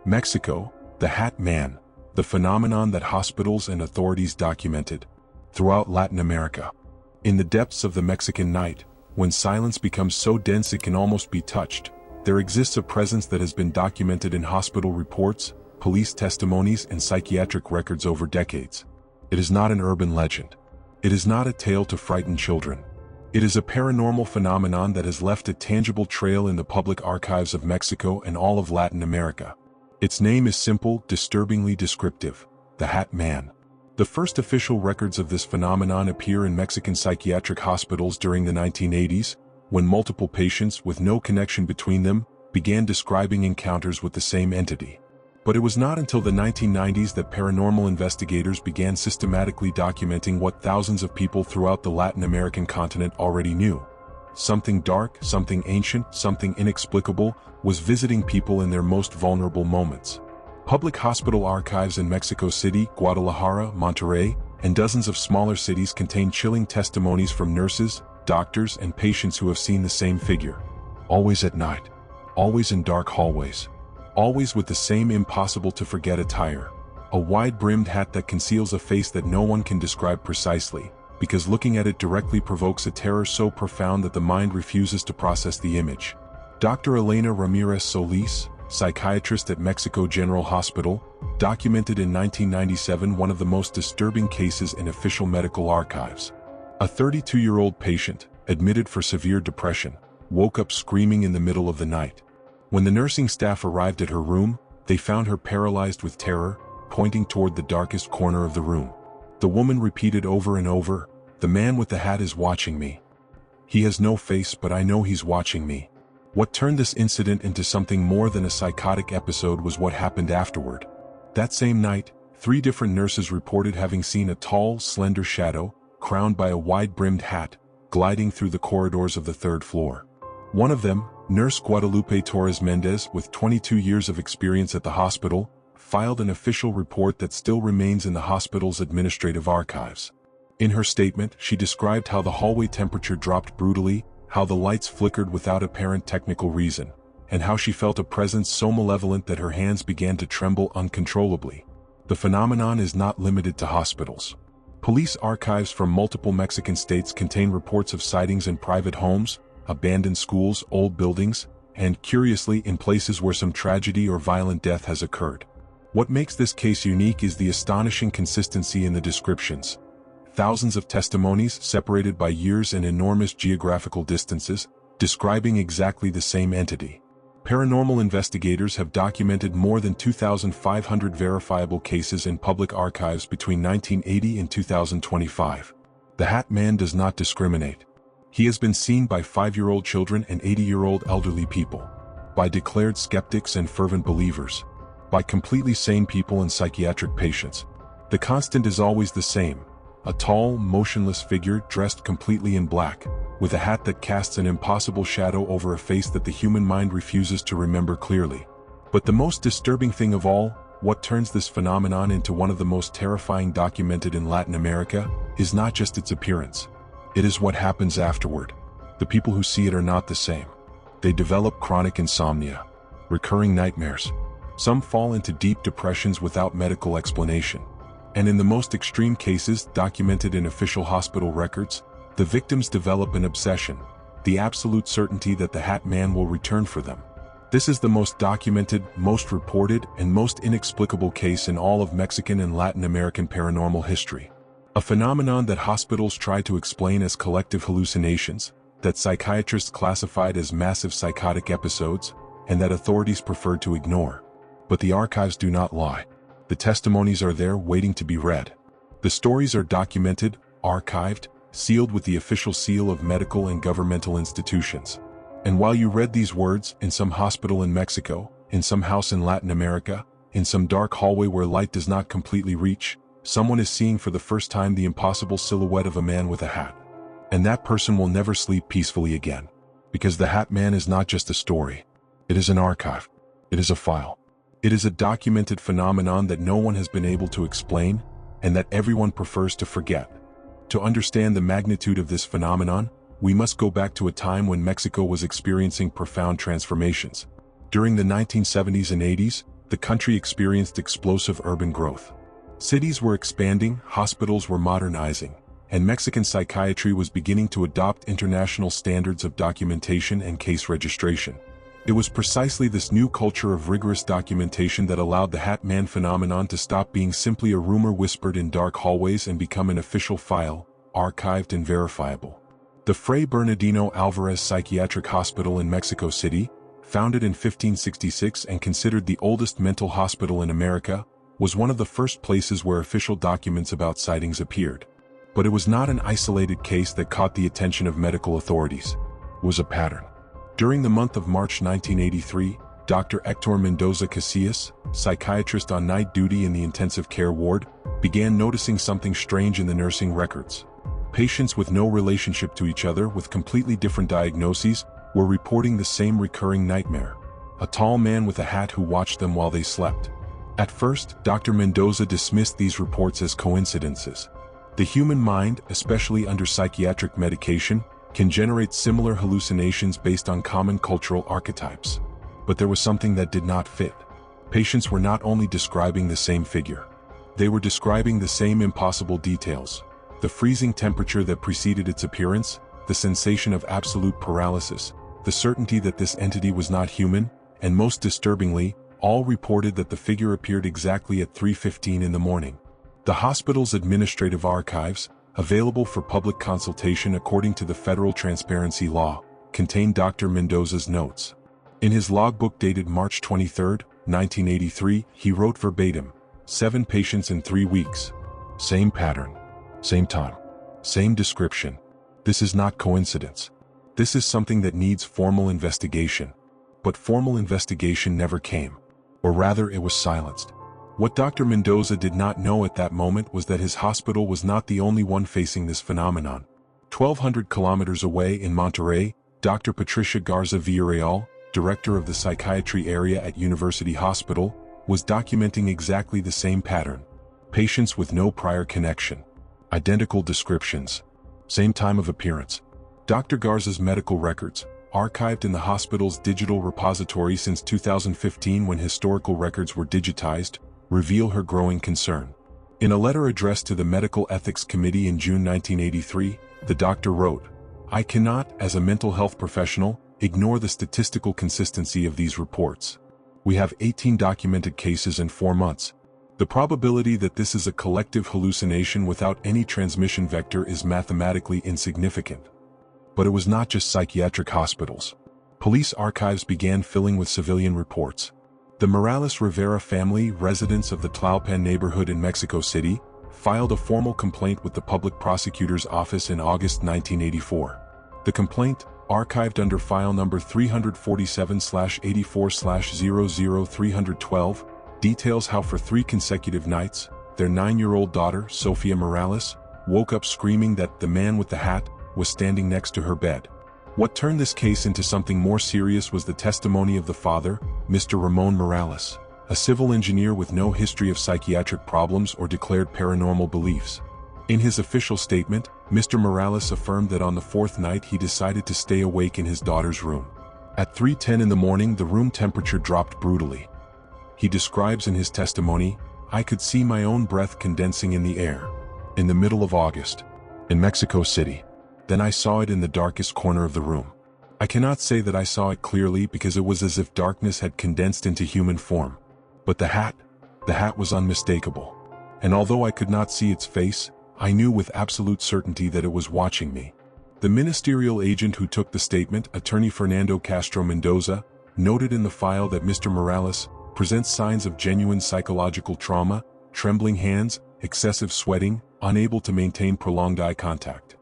Mexico, the Hat Man, the phenomenon that hospitals and authorities documented. Throughout Latin America. In the depths of the Mexican night, when silence becomes so dense it can almost be touched, there exists a presence that has been documented in hospital reports, police testimonies, and psychiatric records over decades. It is not an urban legend. It is not a tale to frighten children. It is a paranormal phenomenon that has left a tangible trail in the public archives of Mexico and all of Latin America. Its name is simple, disturbingly descriptive: the Hat Man. The first official records of this phenomenon appear in Mexican psychiatric hospitals during the 1980s, when multiple patients with no connection between them began describing encounters with the same entity. But it was not until the 1990s that paranormal investigators began systematically documenting what thousands of people throughout the Latin American continent already knew. Something dark, something ancient, something inexplicable was visiting people in their most vulnerable moments. Public hospital archives in Mexico City, Guadalajara, Monterrey, and dozens of smaller cities contain chilling testimonies from nurses, doctors, and patients who have seen the same figure. Always at night. Always in dark hallways. Always with the same impossible-to-forget attire. A wide-brimmed hat that conceals a face that no one can describe precisely, because looking at it directly provokes a terror so profound that the mind refuses to process the image. Dr. Elena Ramirez Solis, psychiatrist at Mexico General Hospital, documented in 1997 one of the most disturbing cases in official medical archives. A 32-year-old patient, admitted for severe depression, woke up screaming in the middle of the night. When the nursing staff arrived at her room, they found her paralyzed with terror, pointing toward the darkest corner of the room. The woman repeated over and over, "The man with the hat is watching me. He has no face, but I know he's watching me." What turned this incident into something more than a psychotic episode was what happened afterward. That same night, 3 different nurses reported having seen a tall, slender shadow, crowned by a wide-brimmed hat, gliding through the corridors of the 3rd floor. One of them, Nurse Guadalupe Torres Mendez, with 22 years of experience at the hospital, filed an official report that still remains in the hospital's administrative archives. In her statement, she described how the hallway temperature dropped brutally, how the lights flickered without apparent technical reason, and how she felt a presence so malevolent that her hands began to tremble uncontrollably. The phenomenon is not limited to hospitals. Police archives from multiple Mexican states contain reports of sightings in private homes, abandoned schools, old buildings, and, curiously, in places where some tragedy or violent death has occurred. What makes this case unique is the astonishing consistency in the descriptions. Thousands of testimonies separated by years and enormous geographical distances, describing exactly the same entity. Paranormal investigators have documented more than 2,500 verifiable cases in public archives between 1980 and 2025. The Hat Man does not discriminate. He has been seen by 5-year-old children and 80-year-old elderly people, by declared skeptics and fervent believers, by completely sane people and psychiatric patients. The constant is always the same. A tall, motionless figure dressed completely in black, with a hat that casts an impossible shadow over a face that the human mind refuses to remember clearly. But the most disturbing thing of all, what turns this phenomenon into one of the most terrifying documented in Latin America, is not just its appearance. It is what happens afterward. The people who see it are not the same. They develop chronic insomnia, recurring nightmares. Some fall into deep depressions without medical explanation. And in the most extreme cases documented in official hospital records, the victims develop an obsession, the absolute certainty that the Hat Man will return for them. This is the most documented, most reported, and most inexplicable case in all of Mexican and Latin American paranormal history. A phenomenon that hospitals try to explain as collective hallucinations, that psychiatrists classified as massive psychotic episodes, and that authorities preferred to ignore. But the archives do not lie. The testimonies are there waiting to be read. The stories are documented, archived, sealed with the official seal of medical and governmental institutions. And while you read these words, in some hospital in Mexico, in some house in Latin America, in some dark hallway where light does not completely reach, someone is seeing for the first time the impossible silhouette of a man with a hat. And that person will never sleep peacefully again. Because the Hat Man is not just a story. It is an archive. It is a file. It is a documented phenomenon that no one has been able to explain, and that everyone prefers to forget. To understand the magnitude of this phenomenon, we must go back to a time when Mexico was experiencing profound transformations. During the 1970s and 80s, the country experienced explosive urban growth. Cities were expanding, hospitals were modernizing, and Mexican psychiatry was beginning to adopt international standards of documentation and case registration. It was precisely this new culture of rigorous documentation that allowed the Hatman phenomenon to stop being simply a rumor whispered in dark hallways and become an official file, archived and verifiable. The Fray Bernardino Alvarez Psychiatric Hospital in Mexico City, founded in 1566 and considered the oldest mental hospital in America, was one of the first places where official documents about sightings appeared. But it was not an isolated case that caught the attention of medical authorities. It was a pattern. During the month of March 1983, Dr. Hector Mendoza Casillas, psychiatrist on night duty in the intensive care ward, began noticing something strange in the nursing records. Patients with no relationship to each other with completely different diagnoses were reporting the same recurring nightmare: a tall man with a hat who watched them while they slept. At first, Dr. Mendoza dismissed these reports as coincidences. The human mind, especially under psychiatric medication, can generate similar hallucinations based on common cultural archetypes. But there was something that did not fit. Patients were not only describing the same figure. They were describing the same impossible details: the freezing temperature that preceded its appearance, the sensation of absolute paralysis, the certainty that this entity was not human, and most disturbingly, all reported that the figure appeared exactly at 3:15 in the morning. The hospital's administrative archives, available for public consultation according to the federal transparency law, contained Dr. Mendoza's notes. In his logbook dated March 23, 1983, he wrote verbatim, 7 patients in 3 weeks. Same pattern. Same time. Same description. This is not coincidence. This is something that needs formal investigation. But formal investigation never came. Or rather, it was silenced. What Dr. Mendoza did not know at that moment was that his hospital was not the only one facing this phenomenon. 1,200 kilometers away in Monterrey, Dr. Patricia Garza Villarreal, director of the psychiatry area at University Hospital, was documenting exactly the same pattern. Patients with no prior connection. Identical descriptions. Same time of appearance. Dr. Garza's medical records, archived in the hospital's digital repository since 2015 when historical records were digitized, reveal her growing concern. In a letter addressed to the Medical Ethics Committee in June 1983, the doctor wrote, "I cannot, as a mental health professional, ignore the statistical consistency of these reports. We have 18 documented cases in 4 months. The probability that this is a collective hallucination without any transmission vector is mathematically insignificant." But it was not just psychiatric hospitals. Police archives began filling with civilian reports. The Morales Rivera family, residents of the Tlalpan neighborhood in Mexico City, filed a formal complaint with the public prosecutor's office in August 1984. The complaint, archived under file number 347/84/00-312, details how for 3 consecutive nights, their 9-year-old daughter, Sofia Morales, woke up screaming that the man with the hat was standing next to her bed. What turned this case into something more serious was the testimony of the father, Mr. Ramon Morales, a civil engineer with no history of psychiatric problems or declared paranormal beliefs. In his official statement, Mr. Morales affirmed that on the 4th night he decided to stay awake in his daughter's room. At 3:10 in the morning, the room temperature dropped brutally. He describes in his testimony, "I could see my own breath condensing in the air. In the middle of August. In Mexico City. Then I saw it in the darkest corner of the room. I cannot say that I saw it clearly because it was as if darkness had condensed into human form. But the hat was unmistakable. And although I could not see its face, I knew with absolute certainty that it was watching me." The ministerial agent who took the statement, attorney Fernando Castro Mendoza, noted in the file that Mr. Morales presents signs of genuine psychological trauma, trembling hands, excessive sweating, unable to maintain prolonged eye contact.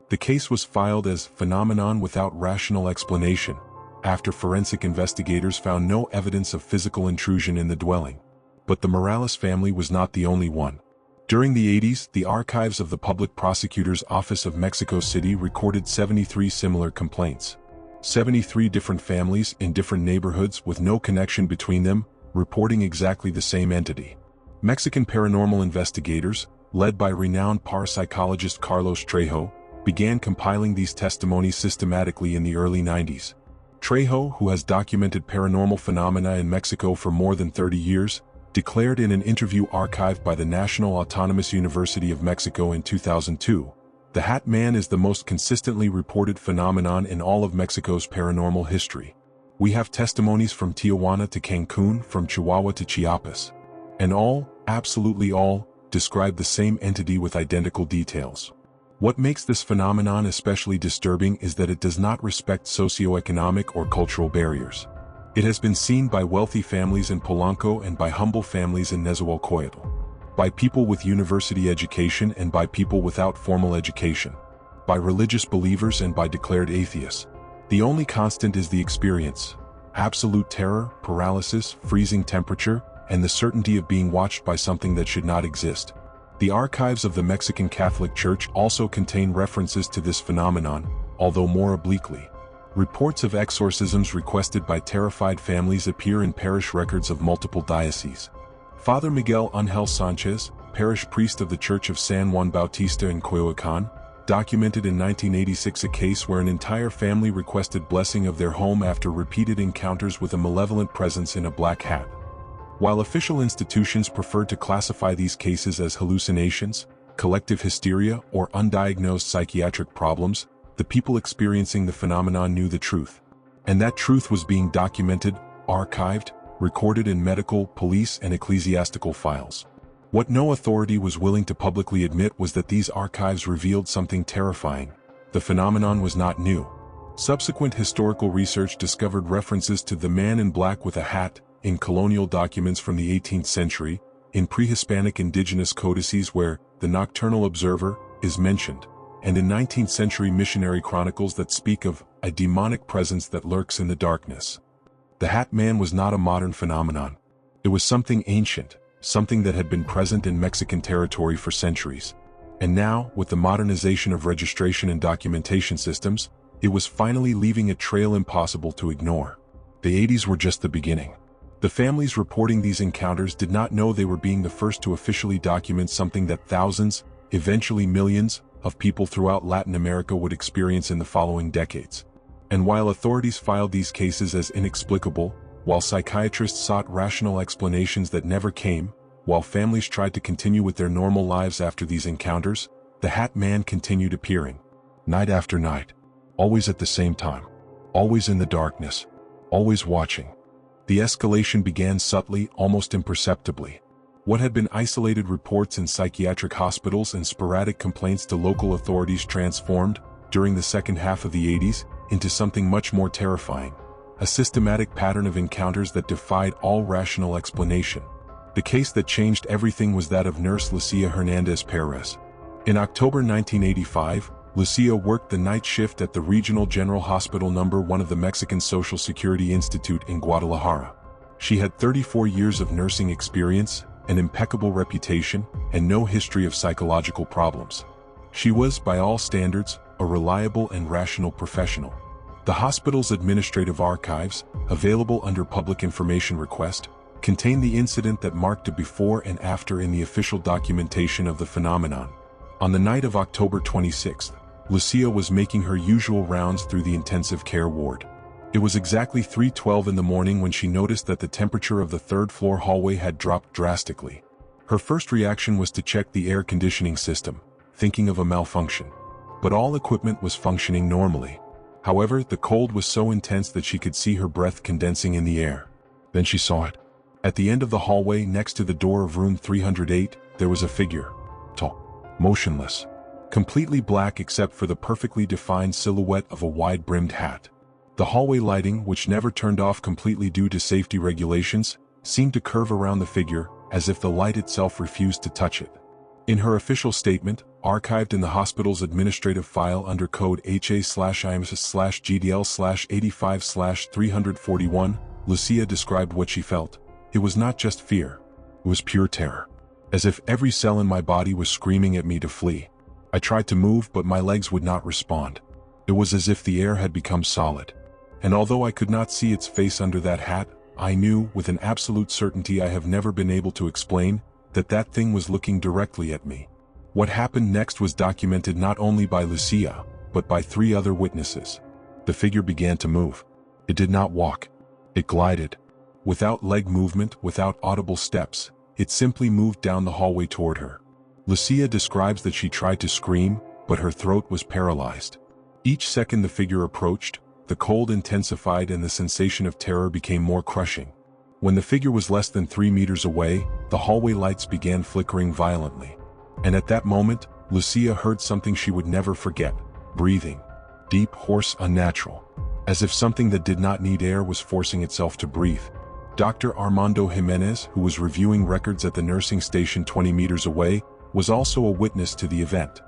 The case was filed as phenomenon without rational explanation, after forensic investigators found no evidence of physical intrusion in the dwelling. But the Morales family was not the only one. During the 80s, the archives of the Public Prosecutor's Office of Mexico City recorded 73 similar complaints. 73 different families in different neighborhoods with no connection between them, reporting exactly the same entity. Mexican paranormal investigators, led by renowned parapsychologist Carlos Trejo, began compiling these testimonies systematically in the early 90s. Trejo, who has documented paranormal phenomena in Mexico for more than 30 years, declared in an interview archived by the National Autonomous University of Mexico in 2002, "The Hatman is the most consistently reported phenomenon in all of Mexico's paranormal history. We have testimonies from Tijuana to Cancun, from Chihuahua to Chiapas. And all, absolutely all, describe the same entity with identical details." What makes this phenomenon especially disturbing is that it does not respect socioeconomic or cultural barriers. It has been seen by wealthy families in Polanco and by humble families in Nezahualcóyotl, by people with university education and by people without formal education, by religious believers and by declared atheists. The only constant is the experience: absolute terror, paralysis, freezing temperature, and the certainty of being watched by something that should not exist. The archives of the Mexican Catholic Church also contain references to this phenomenon, although more obliquely. Reports of exorcisms requested by terrified families appear in parish records of multiple dioceses. Father Miguel Ángel Sánchez, parish priest of the Church of San Juan Bautista in Coyoacán, documented in 1986 a case where an entire family requested blessing of their home after repeated encounters with a malevolent presence in a black hat. While official institutions prefer to classify these cases as hallucinations, collective hysteria, or undiagnosed psychiatric problems, the people experiencing the phenomenon knew the truth. And that truth was being documented, archived, recorded in medical, police, and ecclesiastical files. What no authority was willing to publicly admit was that these archives revealed something terrifying. The phenomenon was not new. Subsequent historical research discovered references to the man in black with a hat in colonial documents from the 18th century, in pre-Hispanic indigenous codices where the nocturnal observer is mentioned, and in 19th century missionary chronicles that speak of a demonic presence that lurks in the darkness. The Hat Man was not a modern phenomenon. It was something ancient, something that had been present in Mexican territory for centuries. And now, with the modernization of registration and documentation systems, it was finally leaving a trail impossible to ignore. The 80s were just the beginning. The families reporting these encounters did not know they were being the first to officially document something that thousands, eventually millions, of people throughout Latin America would experience in the following decades. And while authorities filed these cases as inexplicable, while psychiatrists sought rational explanations that never came, while families tried to continue with their normal lives after these encounters, the Hat Man continued appearing. Night after night. Always at the same time. Always in the darkness. Always watching. The escalation began subtly, almost imperceptibly. What had been isolated reports in psychiatric hospitals and sporadic complaints to local authorities transformed, during the second half of the 80s, into something much more terrifying. A systematic pattern of encounters that defied all rational explanation. The case that changed everything was that of nurse Lucia Hernandez Perez. In October 1985, Lucia worked the night shift at the Regional General Hospital No. 1 of the Mexican Social Security Institute in Guadalajara. She had 34 years of nursing experience, an impeccable reputation, and no history of psychological problems. She was, by all standards, a reliable and rational professional. The hospital's administrative archives, available under public information request, contain the incident that marked a before and after in the official documentation of the phenomenon. On the night of October 26th, Lucia was making her usual rounds through the intensive care ward. It was exactly 3:12 in the morning when she noticed that the temperature of the third-floor hallway had dropped drastically. Her first reaction was to check the air conditioning system, thinking of a malfunction. But all equipment was functioning normally. However, the cold was so intense that she could see her breath condensing in the air. Then she saw it. At the end of the hallway next to the door of room 308, there was a figure. Tall. Motionless. Completely black except for the perfectly defined silhouette of a wide-brimmed hat. The hallway lighting, which never turned off completely due to safety regulations, seemed to curve around the figure, as if the light itself refused to touch it. In her official statement, archived in the hospital's administrative file under code HA/IMS/GDL/85/341, Lucia described what she felt. It was not just fear. It was pure terror. As if every cell in my body was screaming at me to flee. I tried to move, but my legs would not respond. It was as if the air had become solid. And although I could not see its face under that hat, I knew, with an absolute certainty I have never been able to explain, that that thing was looking directly at me. What happened next was documented not only by Lucia, but by 3 other witnesses. The figure began to move. It did not walk. It glided. Without leg movement, without audible steps, it simply moved down the hallway toward her. Lucia describes that she tried to scream, but her throat was paralyzed. Each second the figure approached, the cold intensified and the sensation of terror became more crushing. When the figure was less than 3 meters away, the hallway lights began flickering violently. And at that moment, Lucia heard something she would never forget: breathing. Deep, hoarse, unnatural. As if something that did not need air was forcing itself to breathe. Dr. Armando Jimenez, who was reviewing records at the nursing station 20 meters away, was also a witness to the event.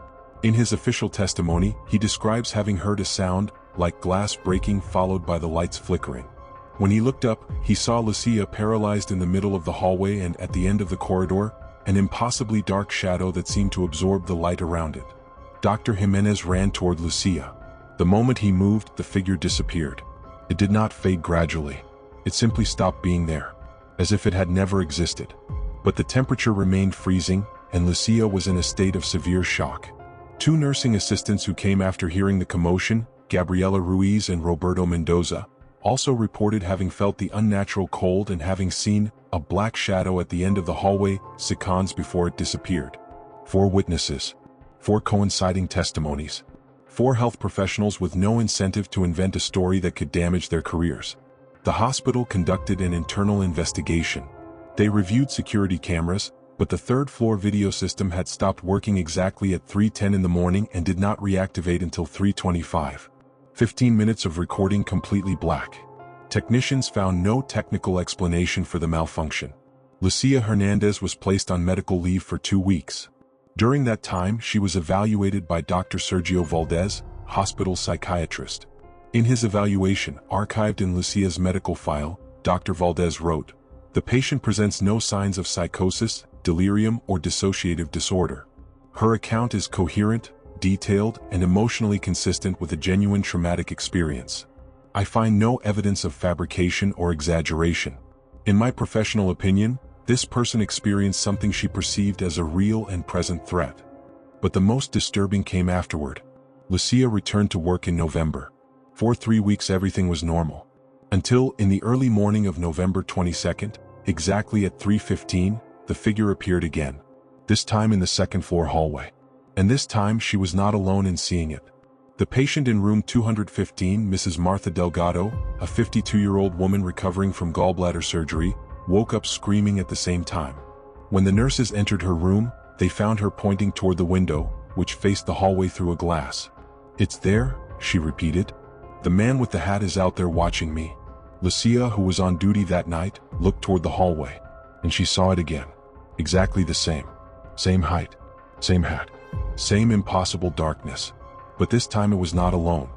In his official testimony, he describes having heard a sound like glass breaking followed by the lights flickering. When he looked up, he saw Lucia paralyzed in the middle of the hallway, and at the end of the corridor, an impossibly dark shadow that seemed to absorb the light around it. Dr. Jimenez ran toward Lucia. The moment he moved, the figure disappeared. It did not fade gradually. It simply stopped being there, as if it had never existed. But the temperature remained freezing, and Lucia was in a state of severe shock. 2 nursing assistants who came after hearing the commotion, Gabriela Ruiz and Roberto Mendoza, also reported having felt the unnatural cold and having seen a black shadow at the end of the hallway seconds before it disappeared. 4 witnesses. 4 coinciding testimonies. 4 health professionals with no incentive to invent a story that could damage their careers. The hospital conducted an internal investigation. They reviewed security cameras, but the 3rd-floor video system had stopped working exactly at 3:10 in the morning and did not reactivate until 3:25. 15 minutes of recording completely black. Technicians found no technical explanation for the malfunction. Lucia Hernandez was placed on medical leave for 2 weeks. During that time, she was evaluated by Dr. Sergio Valdez, hospital psychiatrist. In his evaluation, archived in Lucia's medical file, Dr. Valdez wrote, "The patient presents no signs of psychosis, delirium, or dissociative disorder. Her account is coherent, detailed, and emotionally consistent with a genuine traumatic experience. I find no evidence of fabrication or exaggeration. In my professional opinion, this person experienced something she perceived as a real and present threat." But the most disturbing came afterward. Lucia returned to work in November. For 3 weeks everything was normal. Until, in the early morning of November 22nd, exactly at 3:15, the figure appeared again. This time in the 2nd-floor hallway. And this time she was not alone in seeing it. The patient in room 215, Mrs. Martha Delgado, a 52-year-old woman recovering from gallbladder surgery, woke up screaming at the same time. When the nurses entered her room, they found her pointing toward the window, which faced the hallway through a glass. "It's there," she repeated. "The man with the hat is out there watching me." Lucia, who was on duty that night, looked toward the hallway, and she saw it again. Exactly the same. Same height. Same hat. Same impossible darkness. But this time it was not alone.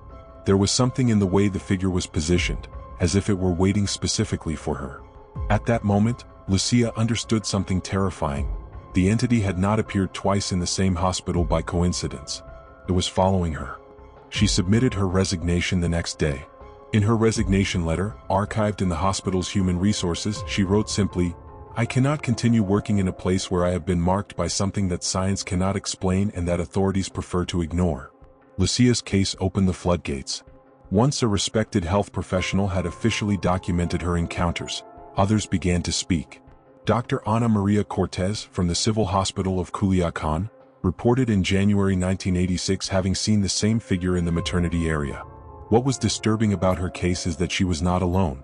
There was something in the way the figure was positioned, as if it were waiting specifically for her. At that moment, Lucia understood something terrifying. The entity had not appeared twice in the same hospital by coincidence. It was following her. She submitted her resignation the next day. In her resignation letter, archived in the hospital's human resources, she wrote simply, "I cannot continue working in a place where I have been marked by something that science cannot explain and that authorities prefer to ignore." Lucia's case opened the floodgates. Once a respected health professional had officially documented her encounters, others began to speak. Dr. Ana Maria Cortez from the Civil Hospital of Culiacan reported in January 1986 having seen the same figure in the maternity area. What was disturbing about her case is that she was not alone.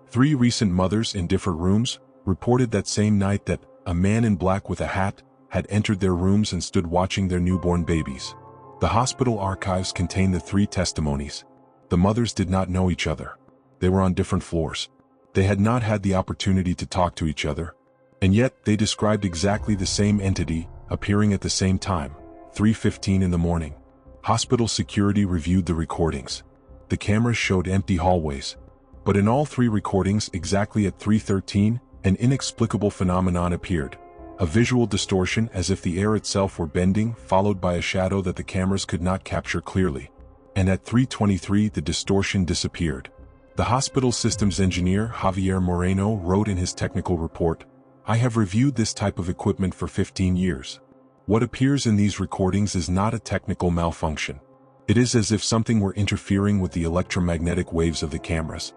3 recent mothers in different rooms reported that same night that a man in black with a hat had entered their rooms and stood watching their newborn babies. The hospital archives contain the 3 testimonies. The mothers did not know each other. They were on different floors. They had not had the opportunity to talk to each other. And yet, they described exactly the same entity, appearing at the same time, 3:15 in the morning. Hospital security reviewed the recordings. The cameras showed empty hallways. But in all 3 recordings, exactly at 3:13, an inexplicable phenomenon appeared. A visual distortion as if the air itself were bending, followed by a shadow that the cameras could not capture clearly. And at 3:23 the distortion disappeared. The hospital systems engineer Javier Moreno wrote in his technical report, "I have reviewed this type of equipment for 15 years. What appears in these recordings is not a technical malfunction. It is as if something were interfering with the electromagnetic waves of the cameras.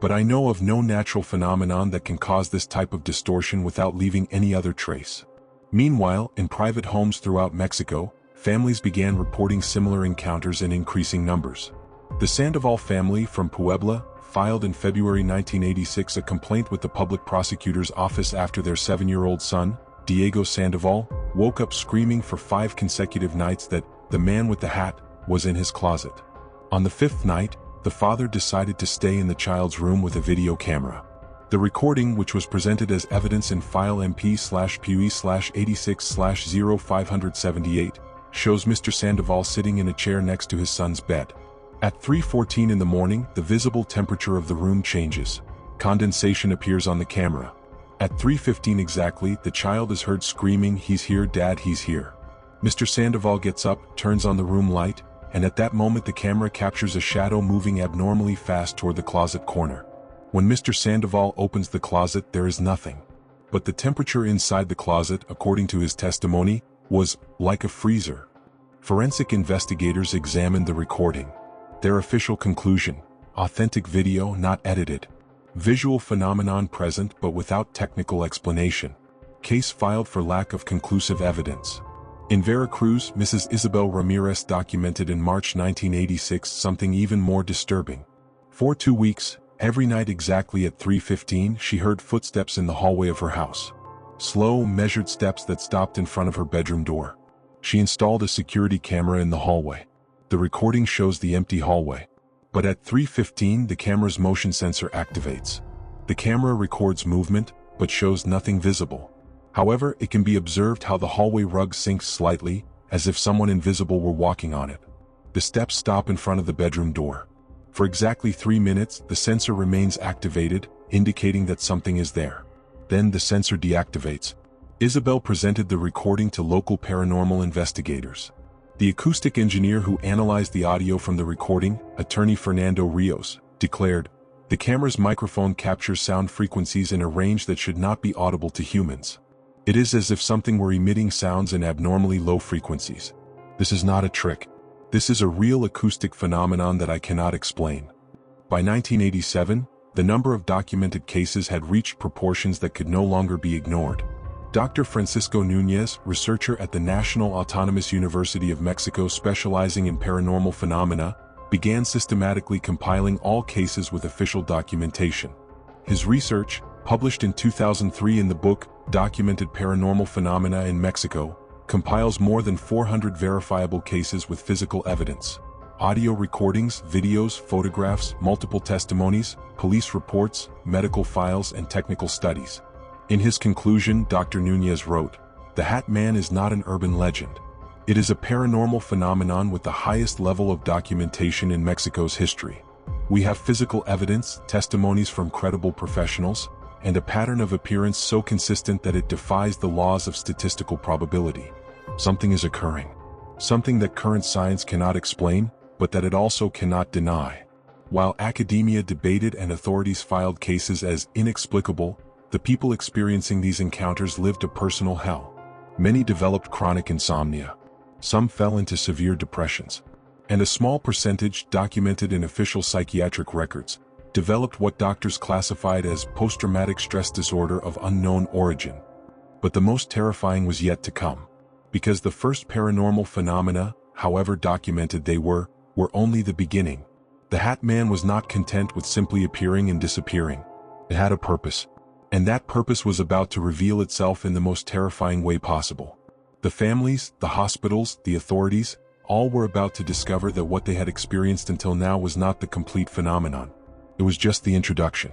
but I know of no natural phenomenon that can cause this type of distortion without leaving any other trace. Meanwhile, in private homes throughout Mexico, families began reporting similar encounters in increasing numbers. The Sandoval family from Puebla filed in February 1986 a complaint with the public prosecutor's office after their 7-year-old son, Diego Sandoval, woke up screaming for 5 consecutive nights that the man with the hat was in his closet. On the 5th night, the father decided to stay in the child's room with a video camera. The recording, which was presented as evidence in file MP/PUE/86/0578, shows Mr. Sandoval sitting in a chair next to his son's bed. At 3:14 in the morning, the visible temperature of the room changes. Condensation appears on the camera. At 3:15 exactly, the child is heard screaming, "He's here, Dad, he's here." Mr. Sandoval gets up, turns on the room light, and at that moment the camera captures a shadow moving abnormally fast toward the closet corner. When Mr. Sandoval opens the closet, there is nothing. But the temperature inside the closet, according to his testimony, was like a freezer. Forensic investigators examined the recording. Their official conclusion: authentic video, not edited. Visual phenomenon present but without technical explanation. Case filed for lack of conclusive evidence. In Veracruz, Mrs. Isabel Ramirez documented in March 1986 something even more disturbing. For 2 weeks, every night exactly at 3:15, she heard footsteps in the hallway of her house. Slow, measured steps that stopped in front of her bedroom door. She installed a security camera in the hallway. The recording shows the empty hallway. But at 3:15, the camera's motion sensor activates. The camera records movement, but shows nothing visible. However, it can be observed how the hallway rug sinks slightly, as if someone invisible were walking on it. The steps stop in front of the bedroom door. For exactly 3 minutes, the sensor remains activated, indicating that something is there. Then the sensor deactivates. Isabel presented the recording to local paranormal investigators. The acoustic engineer who analyzed the audio from the recording, attorney Fernando Rios, declared, "The camera's microphone captures sound frequencies in a range that should not be audible to humans. It is as if something were emitting sounds in abnormally low frequencies. This is not a trick. This is a real acoustic phenomenon that I cannot explain." By 1987, the number of documented cases had reached proportions that could no longer be ignored. Dr. Francisco Núñez, researcher at the National Autonomous University of Mexico specializing in paranormal phenomena, began systematically compiling all cases with official documentation. His research, published in 2003 in the book Documented Paranormal Phenomena in Mexico, compiles more than 400 verifiable cases with physical evidence. Audio recordings, videos, photographs, multiple testimonies, police reports, medical files, and technical studies. In his conclusion, Dr. Núñez wrote, "The Hat Man is not an urban legend. It is a paranormal phenomenon with the highest level of documentation in Mexico's history. We have physical evidence, testimonies from credible professionals, and a pattern of appearance so consistent that it defies the laws of statistical probability. Something is occurring. Something that current science cannot explain, but that it also cannot deny." While academia debated and authorities filed cases as inexplicable, the people experiencing these encounters lived a personal hell. Many developed chronic insomnia. Some fell into severe depressions. And a small percentage, documented in official psychiatric records, developed what doctors classified as post-traumatic stress disorder of unknown origin. But the most terrifying was yet to come. Because the first paranormal phenomena, however documented they were only the beginning. The Hat Man was not content with simply appearing and disappearing. It had a purpose. And that purpose was about to reveal itself in the most terrifying way possible. The families, the hospitals, the authorities, all were about to discover that what they had experienced until now was not the complete phenomenon. It was just the introduction.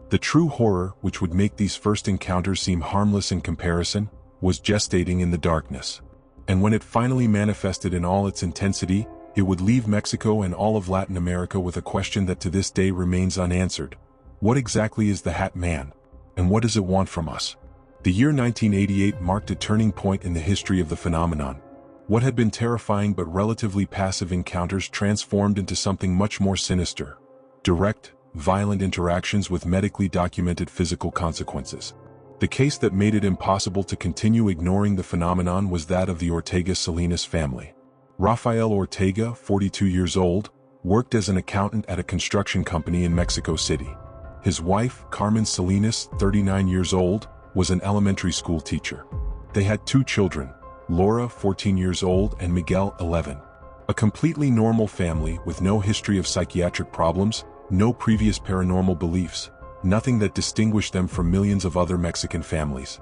The true horror, which would make these first encounters seem harmless in comparison, was gestating in the darkness. And when it finally manifested in all its intensity, it would leave Mexico and all of Latin America with a question that to this day remains unanswered. What exactly is the Hat Man? And what does it want from us? The year 1988 marked a turning point in the history of the phenomenon. What had been terrifying but relatively passive encounters transformed into something much more sinister. Direct, violent interactions with medically documented physical consequences. The case that made it impossible to continue ignoring the phenomenon was that of the Ortega Salinas family. Rafael Ortega, 42 years old, worked as an accountant at a construction company in Mexico City. His wife, Carmen Salinas, 39 years old, was an elementary school teacher. They had 2 children, Laura, 14 years old, and Miguel, 11. A completely normal family with no history of psychiatric problems, no previous paranormal beliefs, nothing that distinguished them from millions of other Mexican families.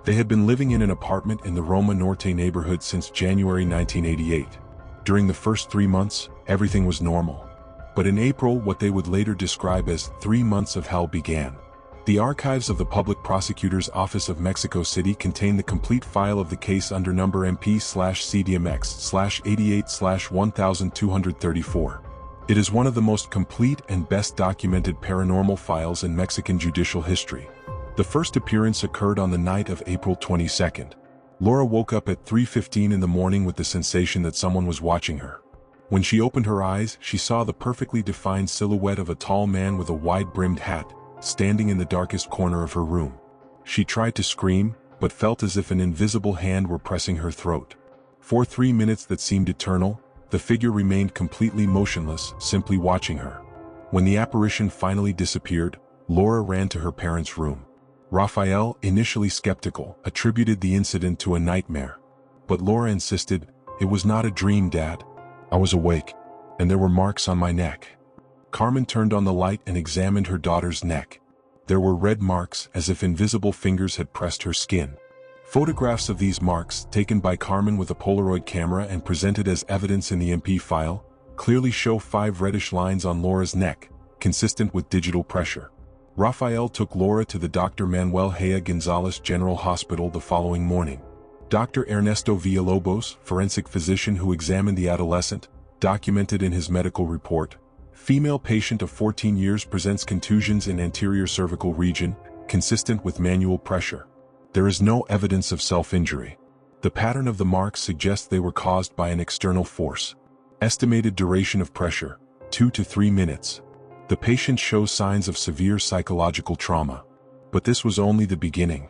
They had been living in an apartment in the Roma Norte neighborhood since January 1988. During the first 3 months, everything was normal. But in April, what they would later describe as 3 months of hell began. The archives of the Public Prosecutor's Office of Mexico City contain the complete file of the case under number MP/CDMX/88/1234. It is one of the most complete and best documented paranormal files in Mexican judicial history. The first appearance occurred on the night of April 22nd. Laura woke up at 3:15 in the morning with the sensation that someone was watching her. When she opened her eyes, she saw the perfectly defined silhouette of a tall man with a wide-brimmed hat, standing in the darkest corner of her room. She tried to scream, but felt as if an invisible hand were pressing her throat. For 3 minutes that seemed eternal, the figure remained completely motionless, simply watching her. When the apparition finally disappeared, Laura ran to her parents' room. Rafael, initially skeptical, attributed the incident to a nightmare. But Laura insisted, "It was not a dream, Dad. I was awake, and there were marks on my neck." Carmen turned on the light and examined her daughter's neck. There were red marks as if invisible fingers had pressed her skin. Photographs of these marks, taken by Carmen with a Polaroid camera and presented as evidence in the MP file, clearly show 5 reddish lines on Laura's neck, consistent with digital pressure. Rafael took Laura to the Dr. Manuel Haya Gonzalez General Hospital the following morning. Dr. Ernesto Villalobos, forensic physician who examined the adolescent, documented in his medical report, "Female patient of 14 years presents contusions in anterior cervical region, consistent with manual pressure. There is no evidence of self-injury. The pattern of the marks suggests they were caused by an external force. Estimated duration of pressure, 2 to 3 minutes. The patient shows signs of severe psychological trauma." But this was only the beginning.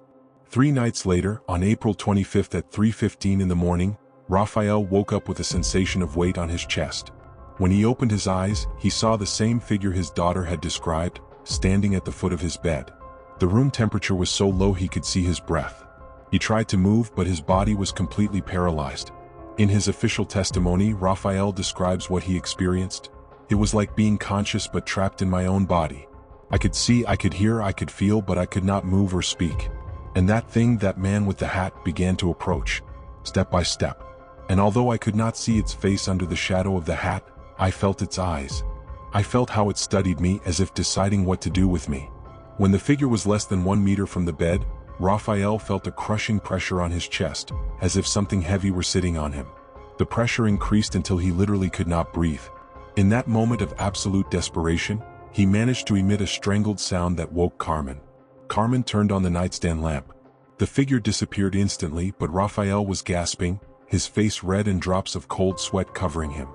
3 nights later, on April 25th at 3:15 in the morning, Rafael woke up with a sensation of weight on his chest. When he opened his eyes, he saw the same figure his daughter had described, standing at the foot of his bed. The room temperature was so low he could see his breath. He tried to move, but his body was completely paralyzed. In his official testimony, Rafael describes what he experienced. "It was like being conscious but trapped in my own body. I could see, I could hear, I could feel, but I could not move or speak. And that thing, that man with the hat, began to approach, step by step. And although I could not see its face under the shadow of the hat, I felt its eyes. I felt how it studied me as if deciding what to do with me." When the figure was less than 1 meter from the bed, Rafael felt a crushing pressure on his chest, as if something heavy were sitting on him. The pressure increased until he literally could not breathe. In that moment of absolute desperation, he managed to emit a strangled sound that woke Carmen. Carmen turned on the nightstand lamp. The figure disappeared instantly, but Rafael was gasping, his face red and drops of cold sweat covering him.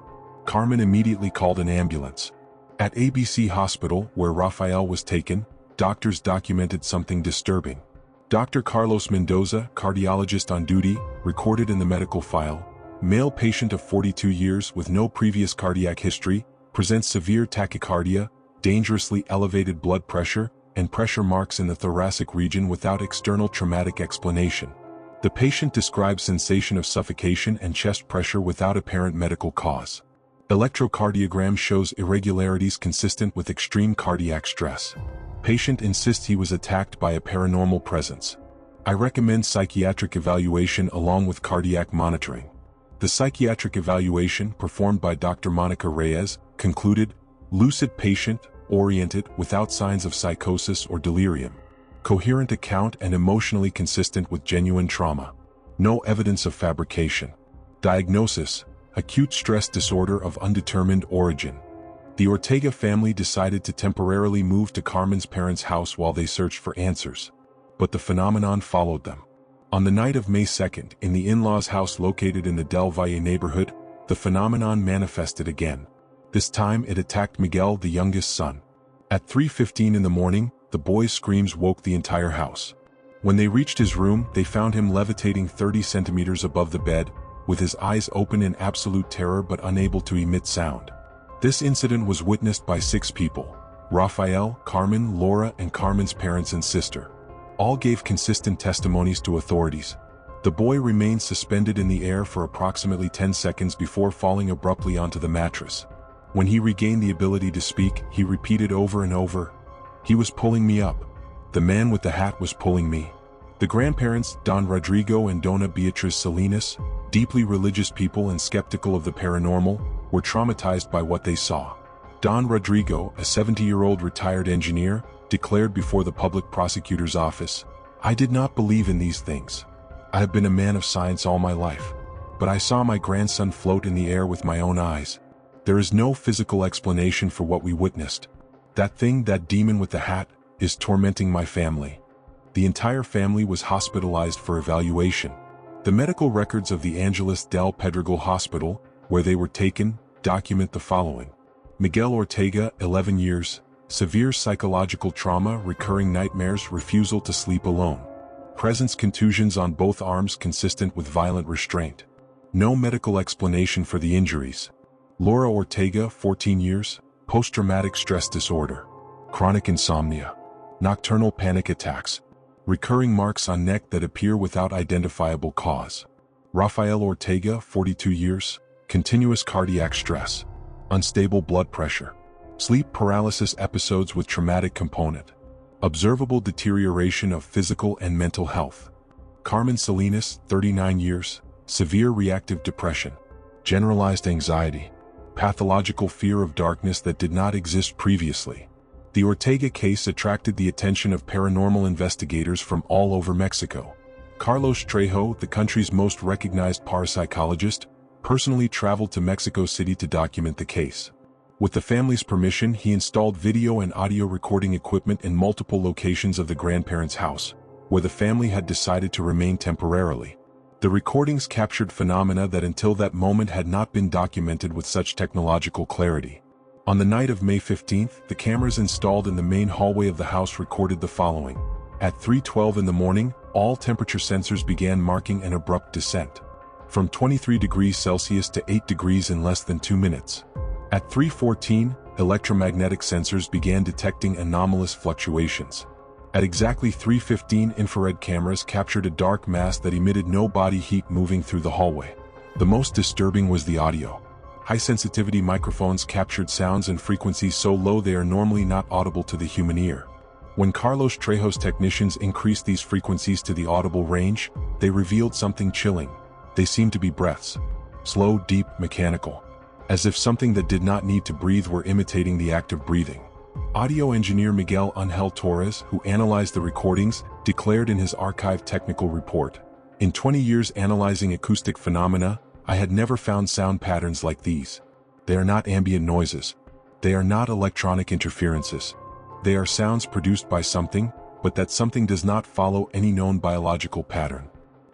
Carmen immediately called an ambulance. At ABC Hospital, where Rafael was taken, doctors documented something disturbing. Dr. Carlos Mendoza, cardiologist on duty, recorded in the medical file, "Male patient of 42 years with no previous cardiac history, presents severe tachycardia, dangerously elevated blood pressure, and pressure marks in the thoracic region without external traumatic explanation. The patient describes sensation of suffocation and chest pressure without apparent medical cause. Electrocardiogram shows irregularities consistent with extreme cardiac stress. Patient insists he was attacked by a paranormal presence. I recommend psychiatric evaluation along with cardiac monitoring." The psychiatric evaluation, performed by Dr. Monica Reyes, concluded, "Lucid patient, oriented, without signs of psychosis or delirium. Coherent account and emotionally consistent with genuine trauma. No evidence of fabrication. Diagnosis: acute stress disorder of undetermined origin." The Ortega family decided to temporarily move to Carmen's parents' house while they searched for answers. But the phenomenon followed them. On the night of May 2nd, in the in-laws' house located in the Del Valle neighborhood, the phenomenon manifested again. This time it attacked Miguel, the youngest son. At 3:15 in the morning, the boy's screams woke the entire house. When they reached his room, they found him levitating 30 centimeters above the bed, with his eyes open in absolute terror but unable to emit sound. This incident was witnessed by 6 people. Rafael, Carmen, Laura, and Carmen's parents and sister. All gave consistent testimonies to authorities. The boy remained suspended in the air for approximately 10 seconds before falling abruptly onto the mattress. When he regained the ability to speak, he repeated over and over, "He was pulling me up. The man with the hat was pulling me." The grandparents, Don Rodrigo and Dona Beatriz Salinas, deeply religious people and skeptical of the paranormal, were traumatized by what they saw. Don Rodrigo, a 70-year-old retired engineer, declared before the public prosecutor's office, "I did not believe in these things. I have been a man of science all my life. But I saw my grandson float in the air with my own eyes. There is no physical explanation for what we witnessed. That thing, that demon with the hat, is tormenting my family." The entire family was hospitalized for evaluation. The medical records of the Angeles del Pedregal Hospital, where they were taken, document the following. Miguel Ortega, 11 years, severe psychological trauma, recurring nightmares, refusal to sleep alone. Presence contusions on both arms consistent with violent restraint. No medical explanation for the injuries. Laura Ortega, 14 years, post-traumatic stress disorder. Chronic insomnia. Nocturnal panic attacks. Recurring marks on neck that appear without identifiable cause. Rafael Ortega, 42 years, continuous cardiac stress. Unstable blood pressure. Sleep paralysis episodes with traumatic component. Observable deterioration of physical and mental health. Carmen Salinas, 39 years, severe reactive depression. Generalized anxiety. Pathological fear of darkness that did not exist previously. The Ortega case attracted the attention of paranormal investigators from all over Mexico. Carlos Trejo, the country's most recognized parapsychologist, personally traveled to Mexico City to document the case. With the family's permission, he installed video and audio recording equipment in multiple locations of the grandparents' house, where the family had decided to remain temporarily. The recordings captured phenomena that until that moment had not been documented with such technological clarity. On the night of May 15th, the cameras installed in the main hallway of the house recorded the following. At 3:12 in the morning, all temperature sensors began marking an abrupt descent. From 23 degrees Celsius to 8 degrees in less than 2 minutes. At 3:14, electromagnetic sensors began detecting anomalous fluctuations. At exactly 3:15, infrared cameras captured a dark mass that emitted no body heat moving through the hallway. The most disturbing was the audio. High-sensitivity microphones captured sounds and frequencies so low they are normally not audible to the human ear. When Carlos Trejo's technicians increased these frequencies to the audible range, they revealed something chilling. They seemed to be breaths. Slow, deep, mechanical. As if something that did not need to breathe were imitating the act of breathing. Audio engineer Miguel Ángel Torres, who analyzed the recordings, declared in his archived technical report, "In 20 years analyzing acoustic phenomena, I had never found sound patterns like these. They are not ambient noises. They are not electronic interferences. They are sounds produced by something, but that something does not follow any known biological pattern.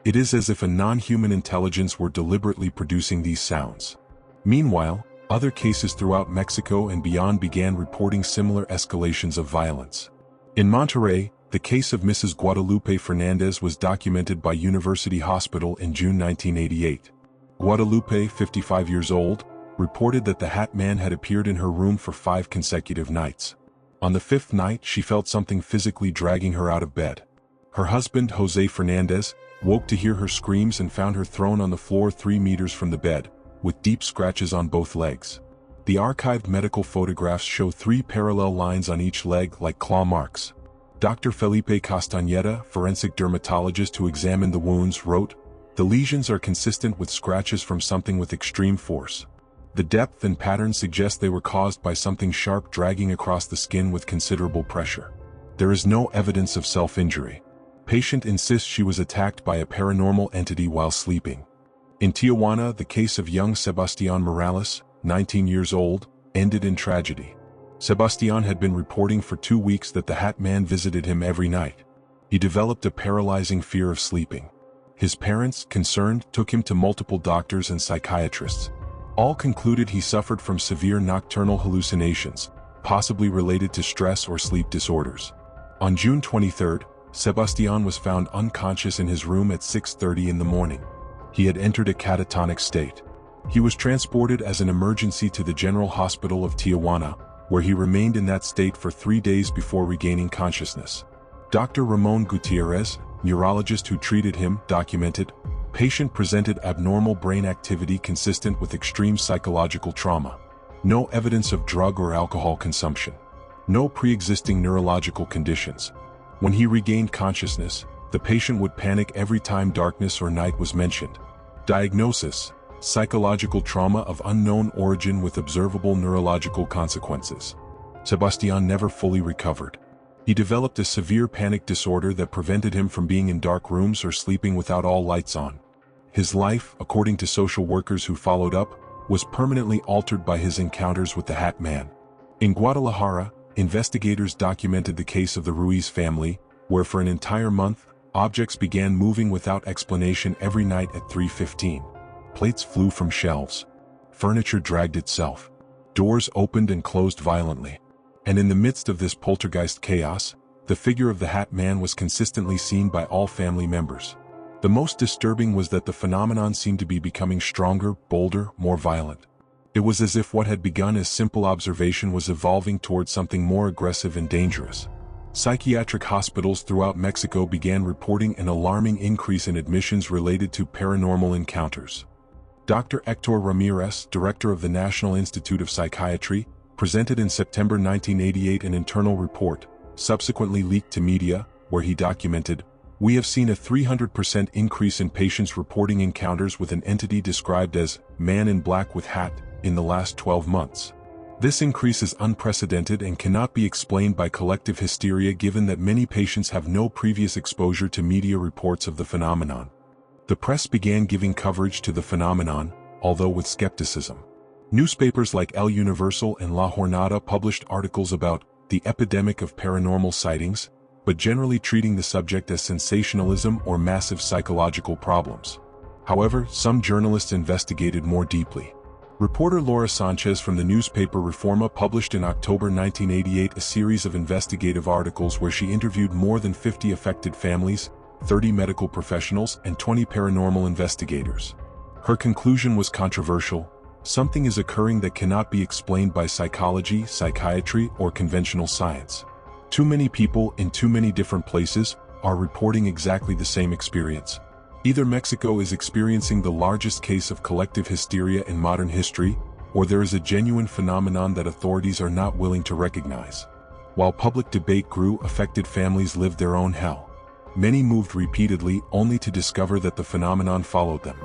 It is as if a non-human intelligence were deliberately producing these sounds." Meanwhile, other cases throughout Mexico and beyond began reporting similar escalations of violence. In Monterrey, the case of Mrs. Guadalupe Fernandez was documented by University Hospital in June 1988. Guadalupe, 55 years old, reported that the Hatman had appeared in her room for 5 consecutive nights. On the 5th night, she felt something physically dragging her out of bed. Her husband, Jose Fernandez, woke to hear her screams and found her thrown on the floor 3 meters from the bed, with deep scratches on both legs. The archived medical photographs show 3 parallel lines on each leg like claw marks. Dr. Felipe Castañeda, forensic dermatologist who examined the wounds, wrote, "The lesions are consistent with scratches from something with extreme force. The depth and pattern suggest they were caused by something sharp dragging across the skin with considerable pressure. There is no evidence of self-injury. Patient insists she was attacked by a paranormal entity while sleeping." In Tijuana, the case of young Sebastián Morales, 19 years old, ended in tragedy. Sebastián had been reporting for 2 weeks that the Hatman visited him every night. He developed a paralyzing fear of sleeping. His parents, concerned, took him to multiple doctors and psychiatrists. All concluded he suffered from severe nocturnal hallucinations, possibly related to stress or sleep disorders. On June 23, Sebastián was found unconscious in his room at 6:30 in the morning. He had entered a catatonic state. He was transported as an emergency to the General Hospital of Tijuana, where he remained in that state for 3 days before regaining consciousness. Dr. Ramon Gutierrez, neurologist who treated him, documented, patient presented abnormal brain activity consistent with extreme psychological trauma. No evidence of drug or alcohol consumption. No pre-existing neurological conditions. When he regained consciousness, the patient would panic every time darkness or night was mentioned. Diagnosis: psychological trauma of unknown origin with observable neurological consequences. Sebastian never fully recovered. He developed a severe panic disorder that prevented him from being in dark rooms or sleeping without all lights on. His life, according to social workers who followed up, was permanently altered by his encounters with the Hatman. In Guadalajara, investigators documented the case of the Ruiz family, where for an entire month, objects began moving without explanation every night at 3:15. Plates flew from shelves. Furniture dragged itself. Doors opened and closed violently. And in the midst of this poltergeist chaos, the figure of the Hatman was consistently seen by all family members. The most disturbing was that the phenomenon seemed to be becoming stronger, bolder, more violent. It was as if what had begun as simple observation was evolving towards something more aggressive and dangerous. Psychiatric hospitals throughout Mexico began reporting an alarming increase in admissions related to paranormal encounters. Dr. Hector Ramirez, director of the National Institute of Psychiatry, presented in September 1988 an internal report, subsequently leaked to media, where he documented, "We have seen a 300% increase in patients reporting encounters with an entity described as man in black with hat in the last 12 months. This increase is unprecedented and cannot be explained by collective hysteria given that many patients have no previous exposure to media reports of the phenomenon." The press began giving coverage to the phenomenon, although with skepticism. Newspapers like El Universal and La Jornada published articles about the epidemic of paranormal sightings, but generally treating the subject as sensationalism or massive psychological problems. However, some journalists investigated more deeply. Reporter Laura Sanchez from the newspaper Reforma published in October 1988 a series of investigative articles where she interviewed more than 50 affected families, 30 medical professionals, and 20 paranormal investigators. Her conclusion was controversial: something is occurring that cannot be explained by psychology, psychiatry, or conventional science. Too many people in too many different places are reporting exactly the same experience. Either Mexico is experiencing the largest case of collective hysteria in modern history, or there is a genuine phenomenon that authorities are not willing to recognize. While public debate grew, affected families lived their own hell. Many moved repeatedly only to discover that the phenomenon followed them.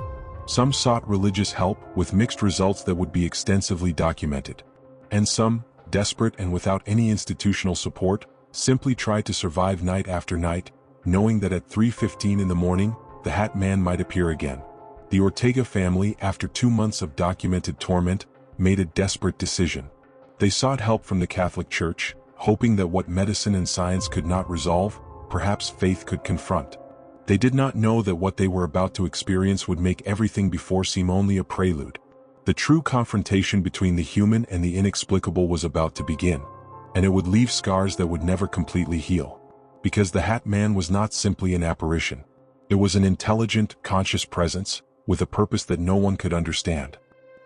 Some sought religious help with mixed results that would be extensively documented. And some, desperate and without any institutional support, simply tried to survive night after night, knowing that at 3:15 in the morning, the Hatman might appear again. The Ortega family, after 2 months of documented torment, made a desperate decision. They sought help from the Catholic Church, hoping that what medicine and science could not resolve, perhaps faith could confront. They did not know that what they were about to experience would make everything before seem only a prelude. The true confrontation between the human and the inexplicable was about to begin, and it would leave scars that would never completely heal. Because the Hatman was not simply an apparition. It was an intelligent, conscious presence, with a purpose that no one could understand.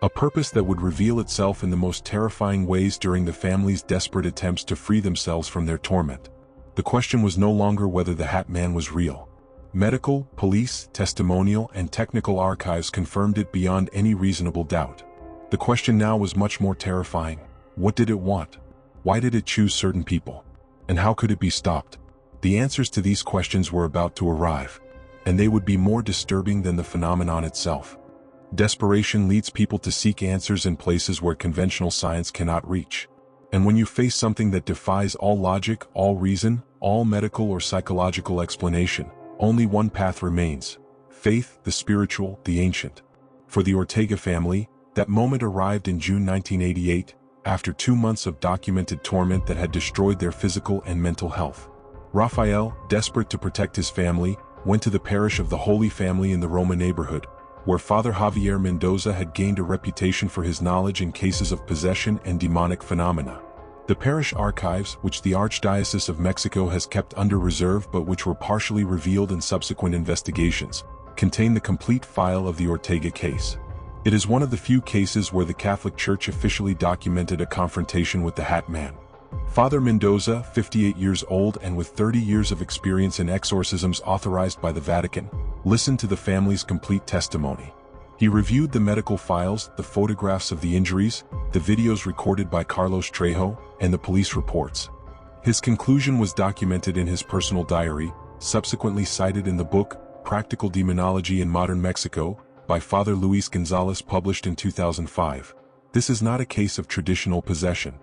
A purpose that would reveal itself in the most terrifying ways during the family's desperate attempts to free themselves from their torment. The question was no longer whether the Hatman was real. Medical, police, testimonial, and technical archives confirmed it beyond any reasonable doubt. The question now was much more terrifying. What did it want? Why did it choose certain people? And how could it be stopped? The answers to these questions were about to arrive, and they would be more disturbing than the phenomenon itself. Desperation leads people to seek answers in places where conventional science cannot reach. And when you face something that defies all logic, all reason, all medical or psychological explanation, only one path remains: faith, the spiritual, the ancient. For the Ortega family, that moment arrived in June 1988, after 2 months of documented torment that had destroyed their physical and mental health. Rafael, desperate to protect his family, went to the parish of the Holy Family in the Roma neighborhood, where Father Javier Mendoza had gained a reputation for his knowledge in cases of possession and demonic phenomena. The parish archives, which the Archdiocese of Mexico has kept under reserve but which were partially revealed in subsequent investigations, contain the complete file of the Ortega case. It is one of the few cases where the Catholic Church officially documented a confrontation with the Hatman. Father Mendoza, 58 years old and with 30 years of experience in exorcisms authorized by the Vatican, listened to the family's complete testimony. He reviewed the medical files, the photographs of the injuries, the videos recorded by Carlos Trejo, and the police reports. His conclusion was documented in his personal diary, subsequently cited in the book, Practical Demonology in Modern Mexico, by Father Luis Gonzalez, published in 2005. This is not a case of traditional possession.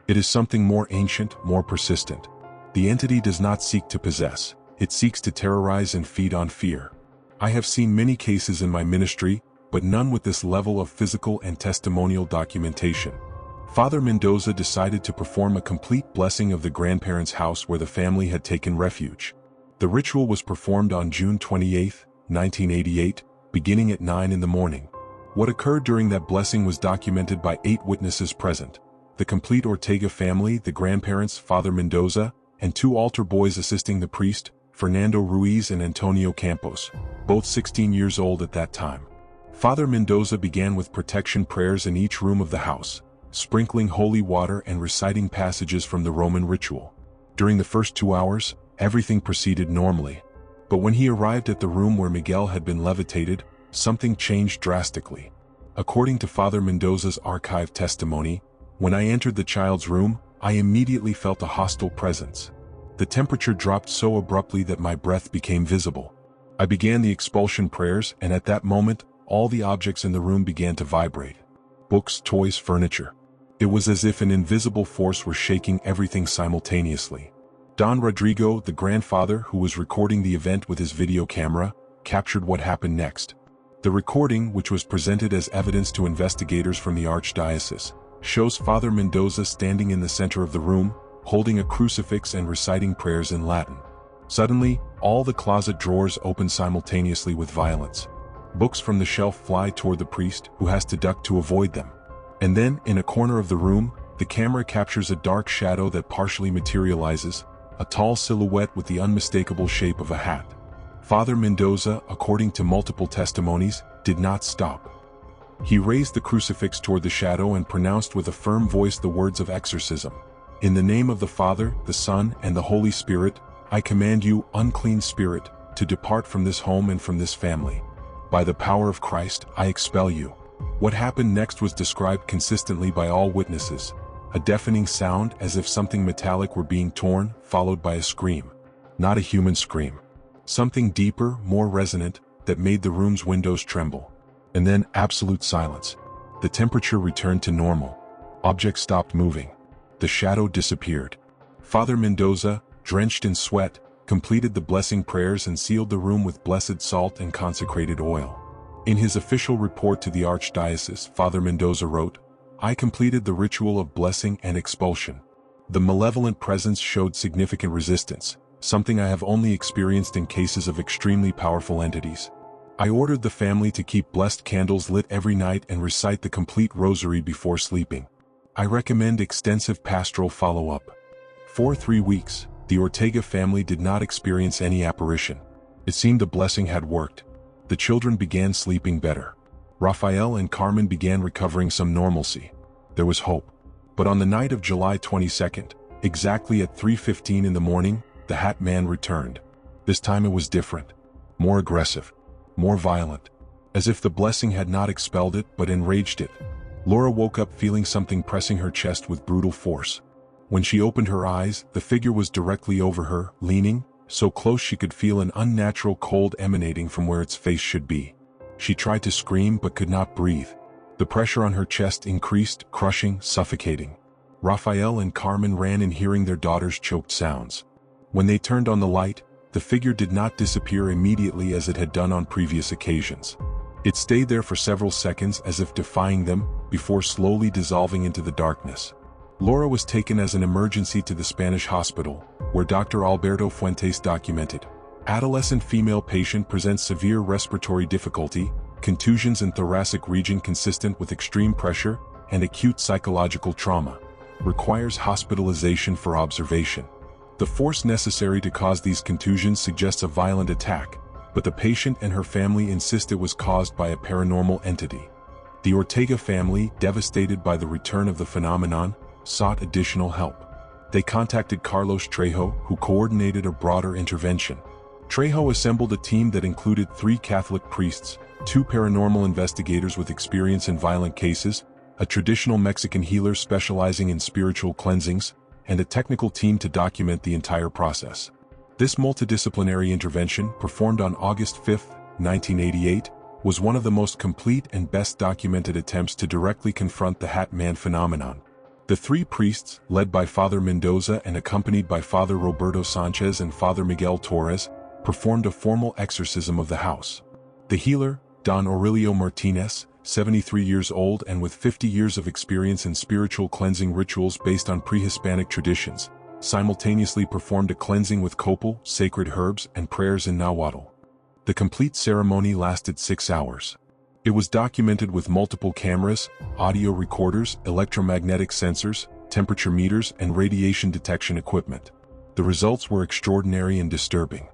It is something more ancient, more persistent. The entity does not seek to possess, it seeks to terrorize and feed on fear. I have seen many cases in my ministry, but none with this level of physical and testimonial documentation. Father Mendoza decided to perform a complete blessing of the grandparents' house where the family had taken refuge. The ritual was performed on June 28, 1988, beginning at 9 in the morning. What occurred during that blessing was documented by 8 witnesses present: the complete Ortega family, the grandparents, Father Mendoza, and 2 altar boys assisting the priest, Fernando Ruiz and Antonio Campos, both 16 years old at that time. Father Mendoza began with protection prayers in each room of the house, sprinkling holy water and reciting passages from the Roman ritual. During the first 2 hours, everything proceeded normally. But when he arrived at the room where Miguel had been levitated, something changed drastically. According to Father Mendoza's archived testimony, when I entered the child's room, I immediately felt a hostile presence. The temperature dropped so abruptly that my breath became visible. I began the expulsion prayers, and at that moment, all the objects in the room began to vibrate. Books, toys, furniture. It was as if an invisible force were shaking everything simultaneously. Don Rodrigo, the grandfather who was recording the event with his video camera, captured what happened next. The recording, which was presented as evidence to investigators from the Archdiocese, shows Father Mendoza standing in the center of the room, holding a crucifix and reciting prayers in Latin. Suddenly, all the closet drawers open simultaneously with violence. Books from the shelf fly toward the priest, who has to duck to avoid them. And then, in a corner of the room, the camera captures a dark shadow that partially materializes, a tall silhouette with the unmistakable shape of a hat. Father Mendoza, according to multiple testimonies, did not stop. He raised the crucifix toward the shadow and pronounced with a firm voice the words of exorcism. "In the name of the Father, the Son, and the Holy Spirit, I command you, unclean spirit, to depart from this home and from this family. By the power of Christ, I expel you." What happened next was described consistently by all witnesses. A deafening sound as if something metallic were being torn, followed by a scream. Not a human scream. Something deeper, more resonant, that made the room's windows tremble. And then absolute silence. The temperature returned to normal. Objects stopped moving. The shadow disappeared. Father Mendoza, drenched in sweat, completed the blessing prayers and sealed the room with blessed salt and consecrated oil. In his official report to the Archdiocese, Father Mendoza wrote, "I completed the ritual of blessing and expulsion. The malevolent presence showed significant resistance, something I have only experienced in cases of extremely powerful entities. I ordered the family to keep blessed candles lit every night and recite the complete rosary before sleeping. I recommend extensive pastoral follow-up." For 3 weeks, the Ortega family did not experience any apparition. It seemed the blessing had worked. The children began sleeping better. Rafael and Carmen began recovering some normalcy. There was hope. But on the night of July 22nd, exactly at 3:15 in the morning, the Hatman returned. This time it was different. More aggressive. More violent. As if the blessing had not expelled it but enraged it. Laura woke up feeling something pressing her chest with brutal force. When she opened her eyes, the figure was directly over her, leaning, so close she could feel an unnatural cold emanating from where its face should be. She tried to scream but could not breathe. The pressure on her chest increased, crushing, suffocating. Rafael and Carmen ran in hearing their daughter's choked sounds. When they turned on the light, the figure did not disappear immediately as it had done on previous occasions. It stayed there for several seconds as if defying them, before slowly dissolving into the darkness. Laura was taken as an emergency to the Spanish hospital, where Dr. Alberto Fuentes documented. Adolescent female patient presents severe respiratory difficulty, contusions in thoracic region consistent with extreme pressure, and acute psychological trauma. Requires hospitalization for observation. The force necessary to cause these contusions suggests a violent attack, but the patient and her family insist it was caused by a paranormal entity. The Ortega family, devastated by the return of the phenomenon, sought additional help. They contacted Carlos Trejo, who coordinated a broader intervention. Trejo assembled a team that included 3 Catholic priests, 2 paranormal investigators with experience in violent cases, a traditional Mexican healer specializing in spiritual cleansings, and a technical team to document the entire process. This multidisciplinary intervention, performed on August 5, 1988, was one of the most complete and best documented attempts to directly confront the Hatman phenomenon. The 3 priests, led by Father Mendoza and accompanied by Father Roberto Sanchez and Father Miguel Torres, performed a formal exorcism of the house. The healer, Don Aurelio Martinez, 73 years old and with 50 years of experience in spiritual cleansing rituals based on pre-Hispanic traditions, simultaneously performed a cleansing with copal, sacred herbs, and prayers in Nahuatl. The complete ceremony lasted 6 hours. It was documented with multiple cameras, audio recorders, electromagnetic sensors, temperature meters, and radiation detection equipment. The results were extraordinary and disturbing.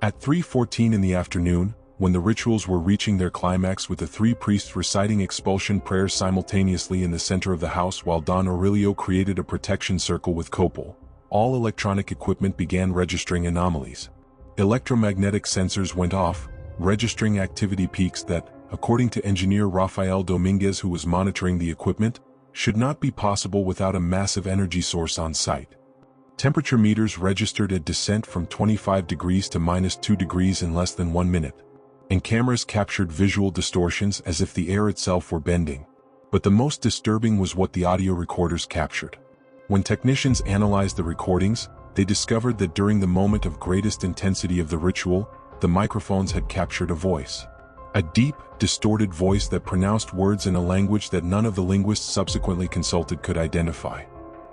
At 3:14 in the afternoon, when the rituals were reaching their climax with the 3 priests reciting expulsion prayers simultaneously in the center of the house while Don Aurelio created a protection circle with copal, all electronic equipment began registering anomalies. Electromagnetic sensors went off, registering activity peaks that, according to engineer Rafael Dominguez, who was monitoring the equipment, should not be possible without a massive energy source on site. Temperature meters registered a descent from 25 degrees to -2 degrees in less than 1 minute. And cameras captured visual distortions as if the air itself were bending. But the most disturbing was what the audio recorders captured. When technicians analyzed the recordings, they discovered that during the moment of greatest intensity of the ritual, the microphones had captured a voice. A deep, distorted voice that pronounced words in a language that none of the linguists subsequently consulted could identify.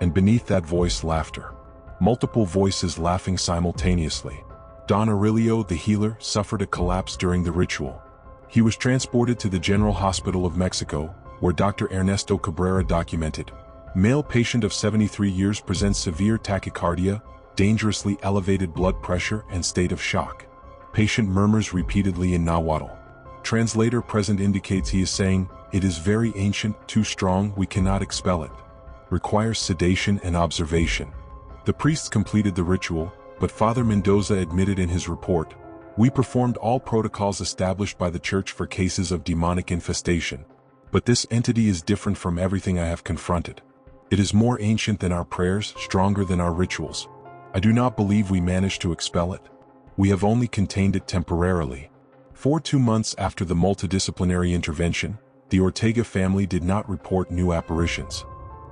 And beneath that voice, laughter. Multiple voices laughing simultaneously. Don Aurelio, the healer, suffered a collapse during the ritual. He was transported to the General Hospital of Mexico, where Dr. Ernesto Cabrera documented. Male patient of 73 years presents severe tachycardia, dangerously elevated blood pressure, and state of shock. Patient murmurs repeatedly in Nahuatl. Translator present indicates he is saying, "It is very ancient, too strong, we cannot expel it. Requires sedation and observation." The priests completed the ritual, but Father Mendoza admitted in his report, "We performed all protocols established by the Church for cases of demonic infestation. But this entity is different from everything I have confronted. It is more ancient than our prayers, stronger than our rituals. I do not believe we managed to expel it. We have only contained it temporarily." For 2 months after the multidisciplinary intervention, the Ortega family did not report new apparitions.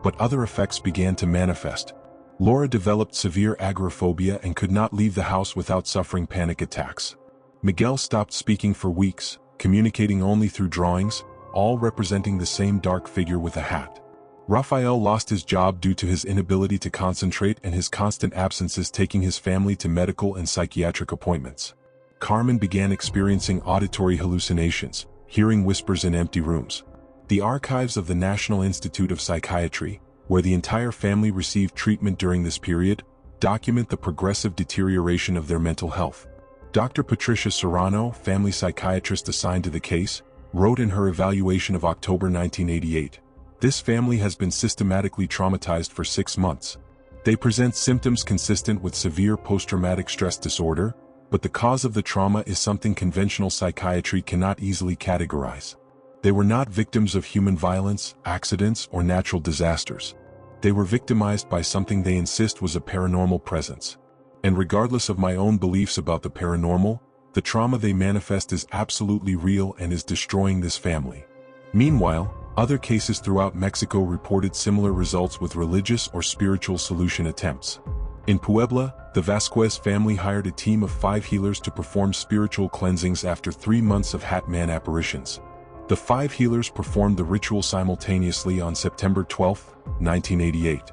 But other effects began to manifest. Laura developed severe agoraphobia and could not leave the house without suffering panic attacks. Miguel stopped speaking for weeks, communicating only through drawings, all representing the same dark figure with a hat. Rafael lost his job due to his inability to concentrate and his constant absences taking his family to medical and psychiatric appointments. Carmen began experiencing auditory hallucinations, hearing whispers in empty rooms. The archives of the National Institute of Psychiatry, where the entire family received treatment during this period, document the progressive deterioration of their mental health. Dr. Patricia Serrano, family psychiatrist assigned to the case, wrote in her evaluation of October 1988, "This family has been systematically traumatized for 6 months. They present symptoms consistent with severe post-traumatic stress disorder, but the cause of the trauma is something conventional psychiatry cannot easily categorize. They were not victims of human violence, accidents, or natural disasters. They were victimized by something they insist was a paranormal presence. And regardless of my own beliefs about the paranormal, the trauma they manifest is absolutely real and is destroying this family." Meanwhile, other cases throughout Mexico reported similar results with religious or spiritual solution attempts. In Puebla, the Vasquez family hired a team of 5 healers to perform spiritual cleansings after 3 months of Hatman apparitions. The 5 healers performed the ritual simultaneously on September 12, 1988.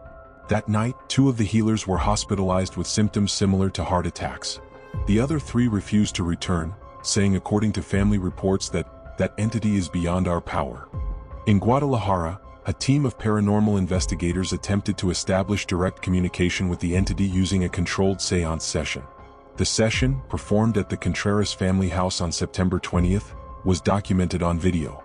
That night, 2 of the healers were hospitalized with symptoms similar to heart attacks. The other 3 refused to return, saying according to family reports that entity is beyond our power. In Guadalajara, a team of paranormal investigators attempted to establish direct communication with the entity using a controlled seance session. The session, performed at the Contreras family house on September 20th, was documented on video.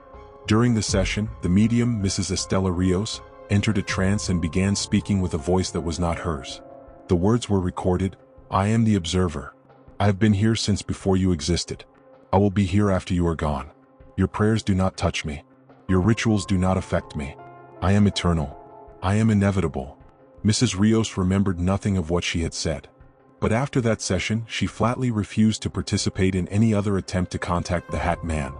During the session, the medium, Mrs. Estela Rios, entered a trance and began speaking with a voice that was not hers. The words were recorded, "I am the observer. I have been here since before you existed. I will be here after you are gone. Your prayers do not touch me. Your rituals do not affect me. I am eternal. I am inevitable." Mrs. Rios remembered nothing of what she had said. But after that session, she flatly refused to participate in any other attempt to contact the Hat Man.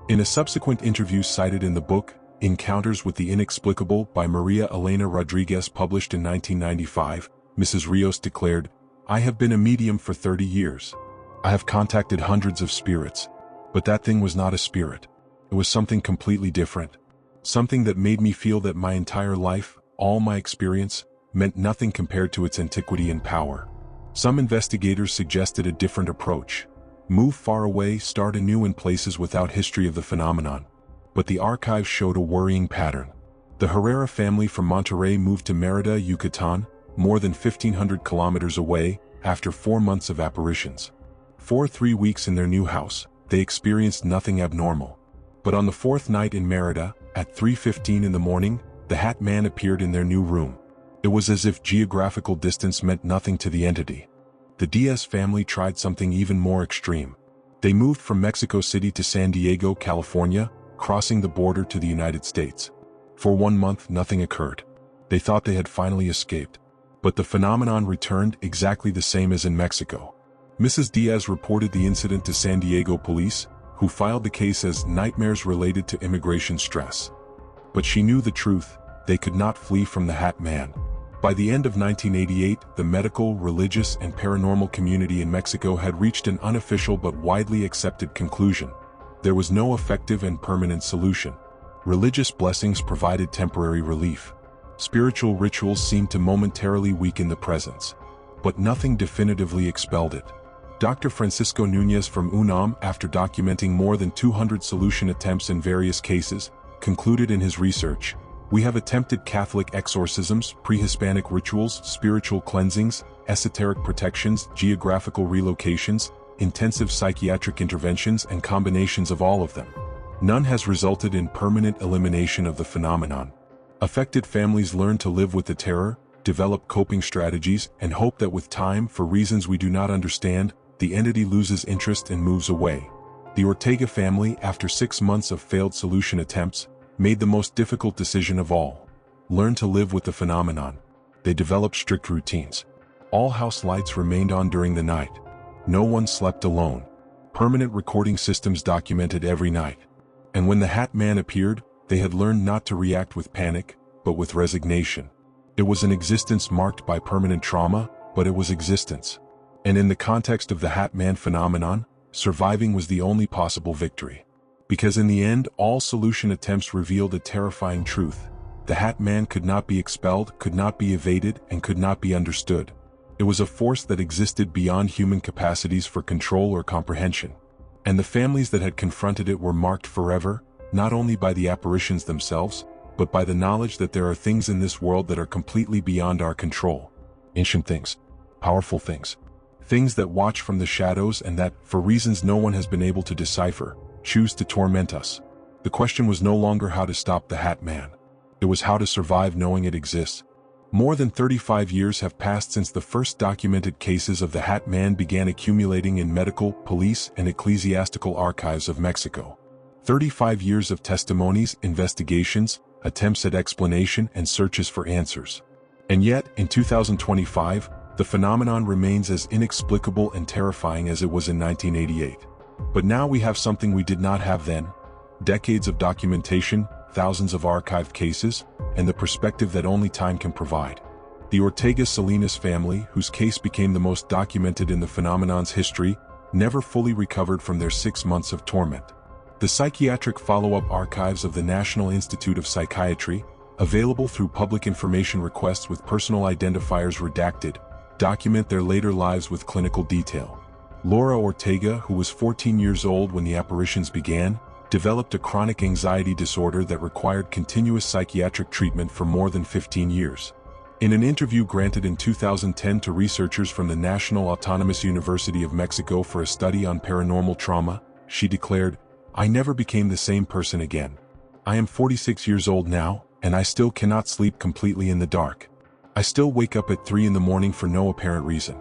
In a subsequent interview cited in the book, Encounters with the Inexplicable by Maria Elena Rodriguez, published in 1995, Mrs. Rios declared, "I have been a medium for 30 years. I have contacted hundreds of spirits. But that thing was not a spirit. It was something completely different. Something that made me feel that my entire life, all my experience, meant nothing compared to its antiquity and power." Some investigators suggested a different approach. Move far away, start anew in places without history of the phenomenon. But the archives showed a worrying pattern. The Herrera family from Monterrey moved to Mérida, Yucatan, more than 1,500 kilometers away, after 4 months of apparitions. For 3 weeks in their new house, they experienced nothing abnormal. But on the 4th night in Mérida, at 3:15 in the morning, the Hat Man appeared in their new room. It was as if geographical distance meant nothing to the entity. The Diaz family tried something even more extreme. They moved from Mexico City to San Diego, California, crossing the border to the United States. For 1 month, nothing occurred. They thought they had finally escaped. But the phenomenon returned exactly the same as in Mexico. Mrs. Diaz reported the incident to San Diego police, who filed the case as nightmares related to immigration stress. But she knew the truth: they could not flee from the Hat Man. By the end of 1988, the medical, religious, and paranormal community in Mexico had reached an unofficial but widely accepted conclusion. There was no effective and permanent solution. Religious blessings provided temporary relief. Spiritual rituals seemed to momentarily weaken the presence. But nothing definitively expelled it. Dr. Francisco Núñez from UNAM, after documenting more than 200 solution attempts in various cases, concluded in his research, "We have attempted Catholic exorcisms, pre-Hispanic rituals, spiritual cleansings, esoteric protections, geographical relocations, intensive psychiatric interventions, and combinations of all of them. None has resulted in permanent elimination of the phenomenon. Affected families learn to live with the terror, develop coping strategies, and hope that with time, for reasons we do not understand, the entity loses interest and moves away." The Ortega family, after 6 months of failed solution attempts, made the most difficult decision of all: learn to live with the phenomenon. They developed strict routines. All house lights remained on during the night. No one slept alone. Permanent recording systems documented every night. And when the Hat Man appeared, they had learned not to react with panic, but with resignation. It was an existence marked by permanent trauma, but it was existence. And in the context of the Hat Man phenomenon, surviving was the only possible victory. Because in the end, all solution attempts revealed a terrifying truth: the Hat Man could not be expelled, could not be evaded, and could not be understood. It was a force that existed beyond human capacities for control or comprehension. And the families that had confronted it were marked forever, not only by the apparitions themselves, but by the knowledge that there are things in this world that are completely beyond our control. Ancient things. Powerful things. Things that watch from the shadows and that, for reasons no one has been able to decipher, choose to torment us. The question was no longer how to stop the Hat Man. It was how to survive knowing it exists. More than 35 years have passed since the first documented cases of the Hat Man began accumulating in medical, police, and ecclesiastical archives of Mexico. 35 years of testimonies, investigations, attempts at explanation, and searches for answers. And yet, in 2025, the phenomenon remains as inexplicable and terrifying as it was in 1988. But now we have something we did not have then: decades of documentation, thousands of archived cases, and the perspective that only time can provide. The Ortega Salinas family, whose case became the most documented in the phenomenon's history, never fully recovered from their 6 months of torment. The psychiatric follow-up archives of the National Institute of Psychiatry, available through public information requests with personal identifiers redacted, document their later lives with clinical detail. Laura Ortega, who was 14 years old when the apparitions began, developed a chronic anxiety disorder that required continuous psychiatric treatment for more than 15 years. In an interview granted in 2010 to researchers from the National Autonomous University of Mexico for a study on paranormal trauma, she declared, "I never became the same person again. I am 46 years old now, and I still cannot sleep completely in the dark. I still wake up at 3 in the morning for no apparent reason.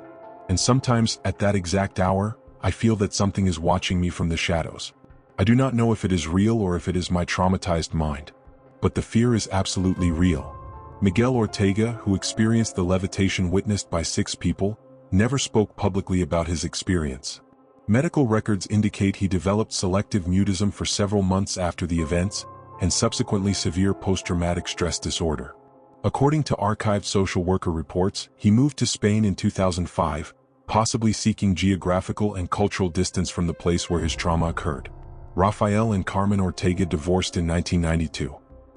And sometimes, at that exact hour, I feel that something is watching me from the shadows. I do not know if it is real or if it is my traumatized mind. But the fear is absolutely real. Miguel Ortega, who experienced the levitation witnessed by 6 people, never spoke publicly about his experience. Medical records indicate he developed selective mutism for several months after the events, and subsequently severe post-traumatic stress disorder. According to archived social worker reports, he moved to Spain in 2005, possibly seeking geographical and cultural distance from the place where his trauma occurred. Rafael and Carmen Ortega divorced in 1992.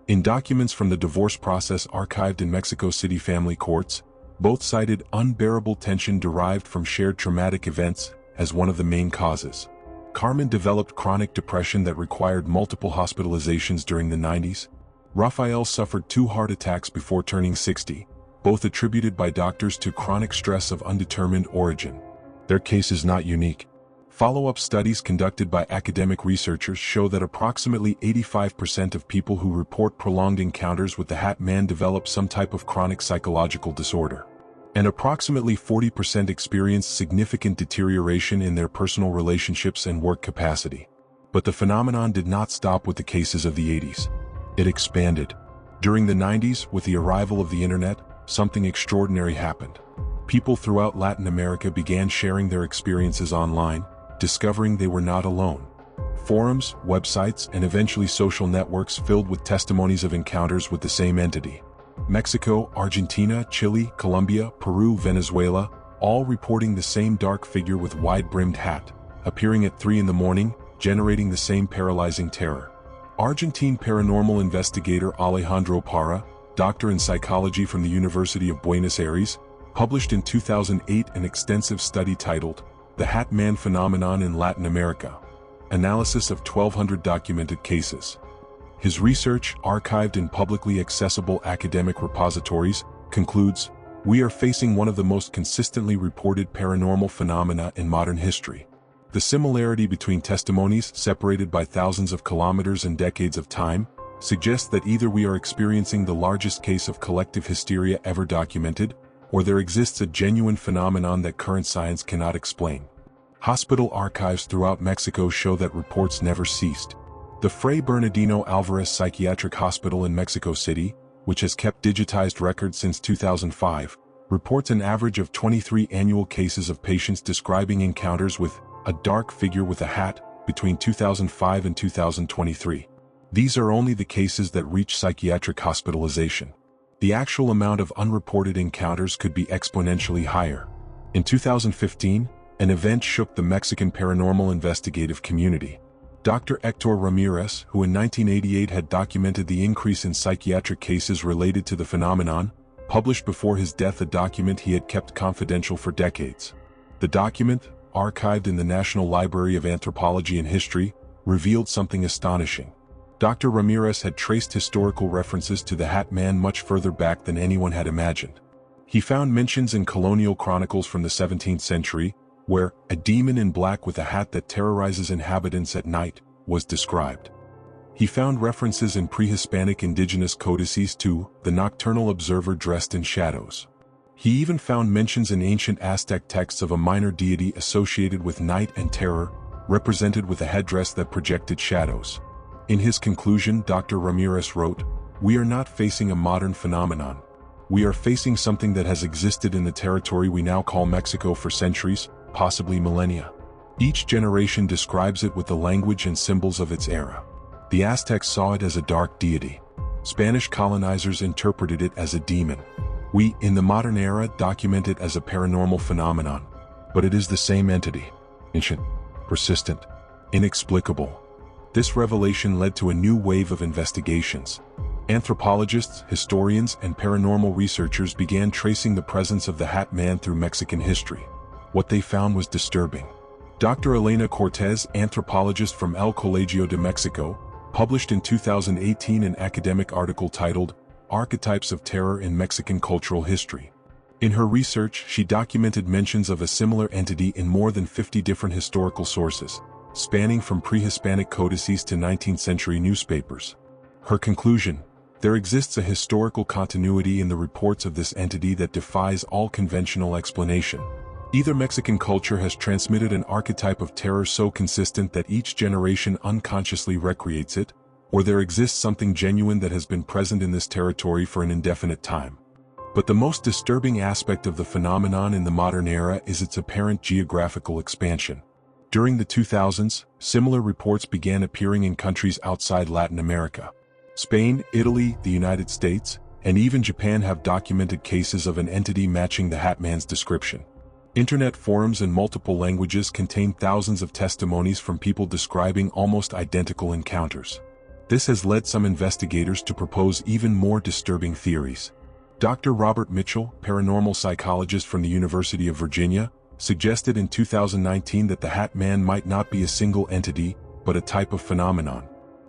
In documents from the divorce process archived in Mexico City family courts, both cited unbearable tension derived from shared traumatic events as one of the main causes. Carmen developed chronic depression that required multiple hospitalizations during the 90s. Rafael suffered 2 heart attacks before turning 60, both attributed by doctors to chronic stress of undetermined origin. Their case is not unique. Follow-up studies conducted by academic researchers show that approximately 85% of people who report prolonged encounters with the Hatman develop some type of chronic psychological disorder. And approximately 40% experience significant deterioration in their personal relationships and work capacity. But the phenomenon did not stop with the cases of the 80s. It expanded. During the 90s, with the arrival of the internet, something extraordinary happened. People throughout Latin America began sharing their experiences online, discovering they were not alone. Forums, websites, and eventually social networks filled with testimonies of encounters with the same entity. Mexico, Argentina, Chile, Colombia, Peru, Venezuela, all reporting the same dark figure with wide-brimmed hat, appearing at 3 in the morning, generating the same paralyzing terror. Argentine paranormal investigator Alejandro Parra, doctor in psychology from the University of Buenos Aires, published in 2008 an extensive study titled The Hatman Phenomenon in Latin America, Analysis of 1,200 Documented Cases. His research, archived in publicly accessible academic repositories, concludes, "We are facing one of the most consistently reported paranormal phenomena in modern history. The similarity between testimonies, separated by thousands of kilometers and decades of time, suggests that either we are experiencing the largest case of collective hysteria ever documented, or there exists a genuine phenomenon that current science cannot explain." Hospital archives throughout Mexico show that reports never ceased. The Fray Bernardino Alvarez Psychiatric Hospital in Mexico City, which has kept digitized records since 2005, reports an average of 23 annual cases of patients describing encounters with a dark figure with a hat between 2005 and 2023. These are only the cases that reach psychiatric hospitalization. The actual amount of unreported encounters could be exponentially higher. In 2015, an event shook the Mexican paranormal investigative community. Dr. Héctor Ramirez, who in 1988 had documented the increase in psychiatric cases related to the phenomenon, published before his death a document he had kept confidential for decades. The document, archived in the National Library of Anthropology and History, revealed something astonishing. Dr. Ramirez had traced historical references to the Hatman much further back than anyone had imagined. He found mentions in colonial chronicles from the 17th century, where a demon in black with a hat that terrorizes inhabitants at night was described. He found references in pre-Hispanic indigenous codices to the nocturnal observer dressed in shadows. He even found mentions in ancient Aztec texts of a minor deity associated with night and terror, represented with a headdress that projected shadows. In his conclusion, Dr. Ramirez wrote, "We are not facing a modern phenomenon. We are facing something that has existed in the territory we now call Mexico for centuries, possibly millennia. Each generation describes it with the language and symbols of its era. The Aztecs saw it as a dark deity. Spanish colonizers interpreted it as a demon. We, in the modern era, document it as a paranormal phenomenon. But it is the same entity. Ancient, persistent, inexplicable." This revelation led to a new wave of investigations. Anthropologists, historians, and paranormal researchers began tracing the presence of the Hatman through Mexican history. What they found was disturbing. Dr. Elena Cortez, anthropologist from El Colegio de Mexico, published in 2018 an academic article titled Archetypes of Terror in Mexican Cultural History. In her research, she documented mentions of a similar entity in more than 50 different historical sources, spanning from pre-Hispanic codices to 19th century newspapers. Her conclusion: there exists a historical continuity in the reports of this entity that defies all conventional explanation. Either Mexican culture has transmitted an archetype of terror so consistent that each generation unconsciously recreates it, or there exists something genuine that has been present in this territory for an indefinite time. But the most disturbing aspect of the phenomenon in the modern era is its apparent geographical expansion. During the 2000s, similar reports began appearing in countries outside Latin America. Spain, Italy, the United States, and even Japan have documented cases of an entity matching the Hatman's description. Internet forums in multiple languages contain thousands of testimonies from people describing almost identical encounters. This has led some investigators to propose even more disturbing theories. Dr. Robert Mitchell, paranormal psychologist from the University of Virginia, suggested in 2019 that the Hatman might not be a single entity, but a type of phenomenon.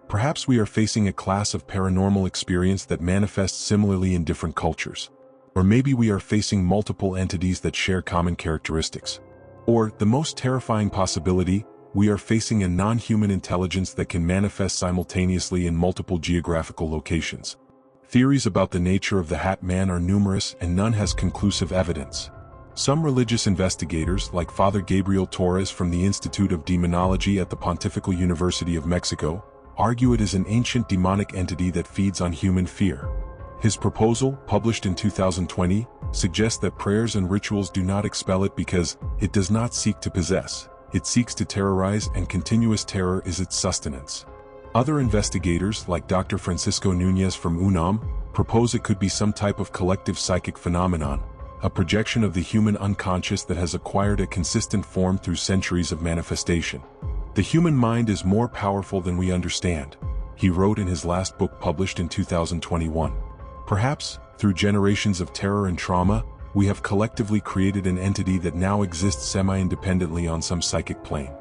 Perhaps we are facing a class of paranormal experience that manifests similarly in different cultures. Or maybe we are facing multiple entities that share common characteristics. Or, the most terrifying possibility, we are facing a non-human intelligence that can manifest simultaneously in multiple geographical locations. Theories about the nature of the Hatman are numerous and none has conclusive evidence. Some religious investigators, like Father Gabriel Torres from the Institute of Demonology at the Pontifical University of Mexico, argue it is an ancient demonic entity that feeds on human fear. His proposal, published in 2020, suggests that prayers and rituals do not expel it because it does not seek to possess, it seeks to terrorize, and continuous terror is its sustenance. Other investigators, like Dr. Francisco Núñez from UNAM, propose it could be some type of collective psychic phenomenon, a projection of the human unconscious that has acquired a consistent form through centuries of manifestation. The human mind is more powerful than we understand, he wrote in his last book published in 2021. Perhaps, through generations of terror and trauma, we have collectively created an entity that now exists semi-independently on some psychic plane.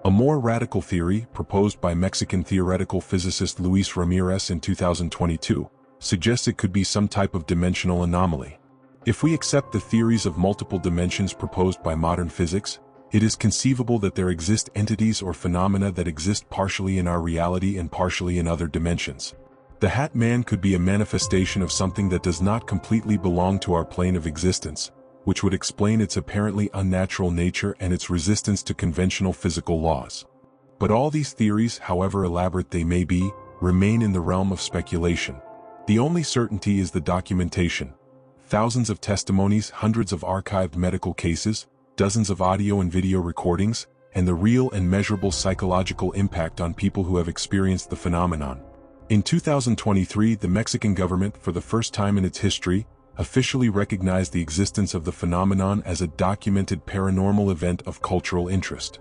A more radical theory, proposed by Mexican theoretical physicist Luis Ramirez in 2022, suggests it could be some type of dimensional anomaly. If we accept the theories of multiple dimensions proposed by modern physics, it is conceivable that there exist entities or phenomena that exist partially in our reality and partially in other dimensions. The Hatman could be a manifestation of something that does not completely belong to our plane of existence, which would explain its apparently unnatural nature and its resistance to conventional physical laws. But all these theories, however elaborate they may be, remain in the realm of speculation. The only certainty is the documentation. Thousands of testimonies, hundreds of archived medical cases, dozens of audio and video recordings, and the real and measurable psychological impact on people who have experienced the phenomenon. In 2023, the Mexican government, for the first time in its history, officially recognized the existence of the phenomenon as a documented paranormal event of cultural interest.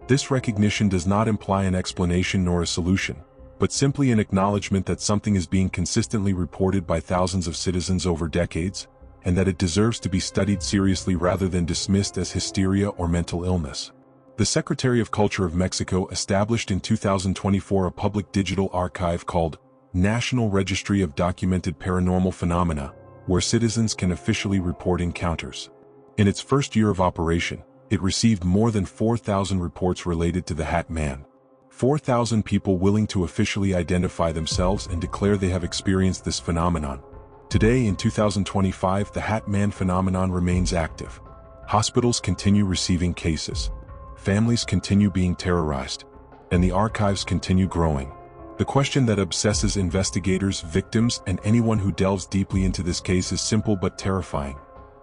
This recognition does not imply an explanation nor a solution, but simply an acknowledgement that something is being consistently reported by thousands of citizens over decades, and that it deserves to be studied seriously rather than dismissed as hysteria or mental illness. The Secretary of Culture of Mexico established in 2024 a public digital archive called National Registry of Documented Paranormal Phenomena, where citizens can officially report encounters. In its first year of operation, it received more than 4,000 reports related to the Hatman. 4,000 people willing to officially identify themselves and declare they have experienced this phenomenon. Today in 2025, the Hatman phenomenon remains active. Hospitals continue receiving cases. Families continue being terrorized, and the archives continue growing. The question that obsesses investigators, victims, and anyone who delves deeply into this case is simple but terrifying.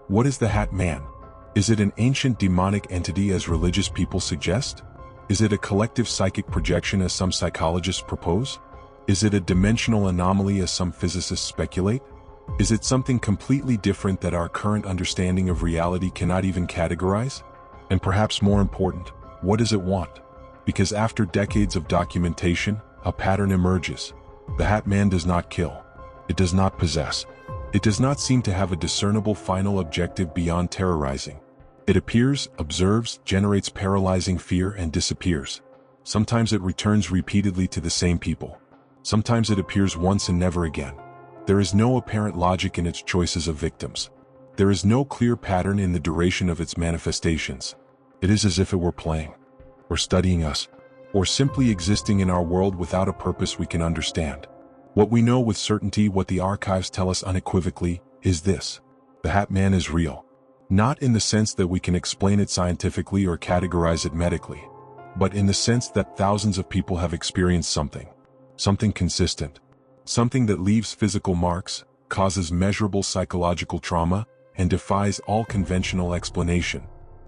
What is the Hatman? Is it an ancient demonic entity as religious people suggest? Is it a collective psychic projection as some psychologists propose? Is it a dimensional anomaly as some physicists speculate? Is it something completely different that our current understanding of reality cannot even categorize? And perhaps more important, what does it want? Because after decades of documentation, a pattern emerges. The Hatman does not kill. It does not possess. It does not seem to have a discernible final objective beyond terrorizing. It appears, observes, generates paralyzing fear and disappears. Sometimes it returns repeatedly to the same people. Sometimes it appears once and never again. There is no apparent logic in its choices of victims. There is no clear pattern in the duration of its manifestations. It is as if it were playing, or studying us, or simply existing in our world without a purpose we can understand. What we know with certainty, what the archives tell us unequivocally, is this: the Hatman is real. Not in the sense that we can explain it scientifically or categorize it medically, but in the sense that thousands of people have experienced something consistent, something that leaves physical marks, causes measurable psychological trauma, and defies all conventional explanation.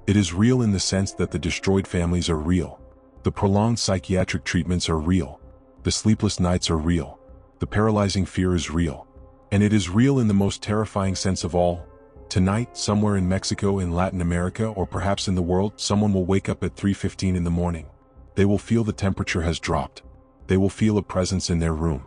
It is real in the sense that the destroyed families are real, the prolonged psychiatric treatments are real, the sleepless nights are real, the paralyzing fear is real, and it is real in the most terrifying sense of all. Tonight, somewhere in Mexico, in Latin America, or perhaps in the world, someone will wake up at 3:15 in the morning. They will feel the temperature has dropped. They will feel a presence in their room.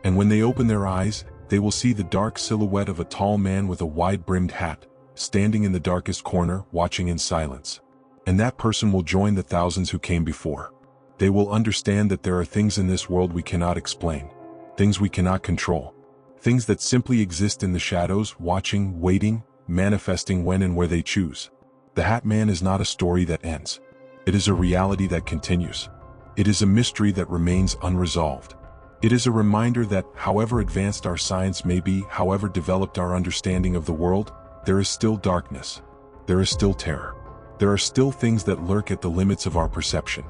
And when they open their eyes, they will see the dark silhouette of a tall man with a wide-brimmed hat, standing in the darkest corner, watching in silence. And that person will join the thousands who came before. They will understand that there are things in this world we cannot explain, things we cannot control, things that simply exist in the shadows, watching, waiting, manifesting when and where they choose. The Hatman is not a story that ends. It is a reality that continues. It is a mystery that remains unresolved. It is a reminder that, however advanced our science may be, however developed our understanding of the world, there is still darkness. There is still terror. There are still things that lurk at the limits of our perception.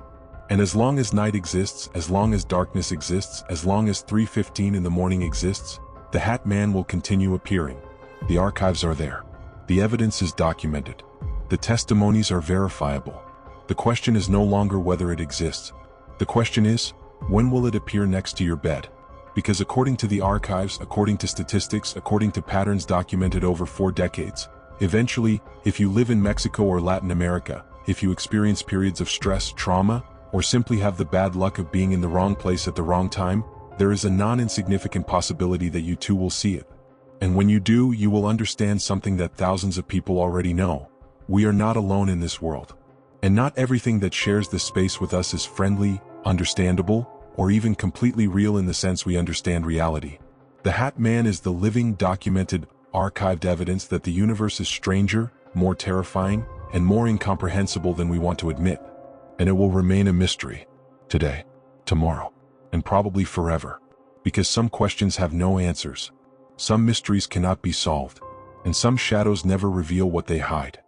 And as long as night exists, as long as darkness exists, as long as 3:15 in the morning exists, the Hatman will continue appearing. The archives are there. The evidence is documented. The testimonies are verifiable. The question is no longer whether it exists. The question is, when will it appear next to your bed? Because according to the archives, according to statistics, according to patterns documented over 4 decades, eventually, if you live in Mexico or Latin America, if you experience periods of stress, trauma, or simply have the bad luck of being in the wrong place at the wrong time, there is a non-insignificant possibility that you too will see it. And when you do, you will understand something that thousands of people already know. We are not alone in this world. And not everything that shares this space with us is friendly, understandable, or even completely real in the sense we understand reality. The Hatman is the living, documented, archived evidence that the universe is stranger, more terrifying, and more incomprehensible than we want to admit. And it will remain a mystery. Today, tomorrow, and probably forever. Because some questions have no answers. Some mysteries cannot be solved, and some shadows never reveal what they hide.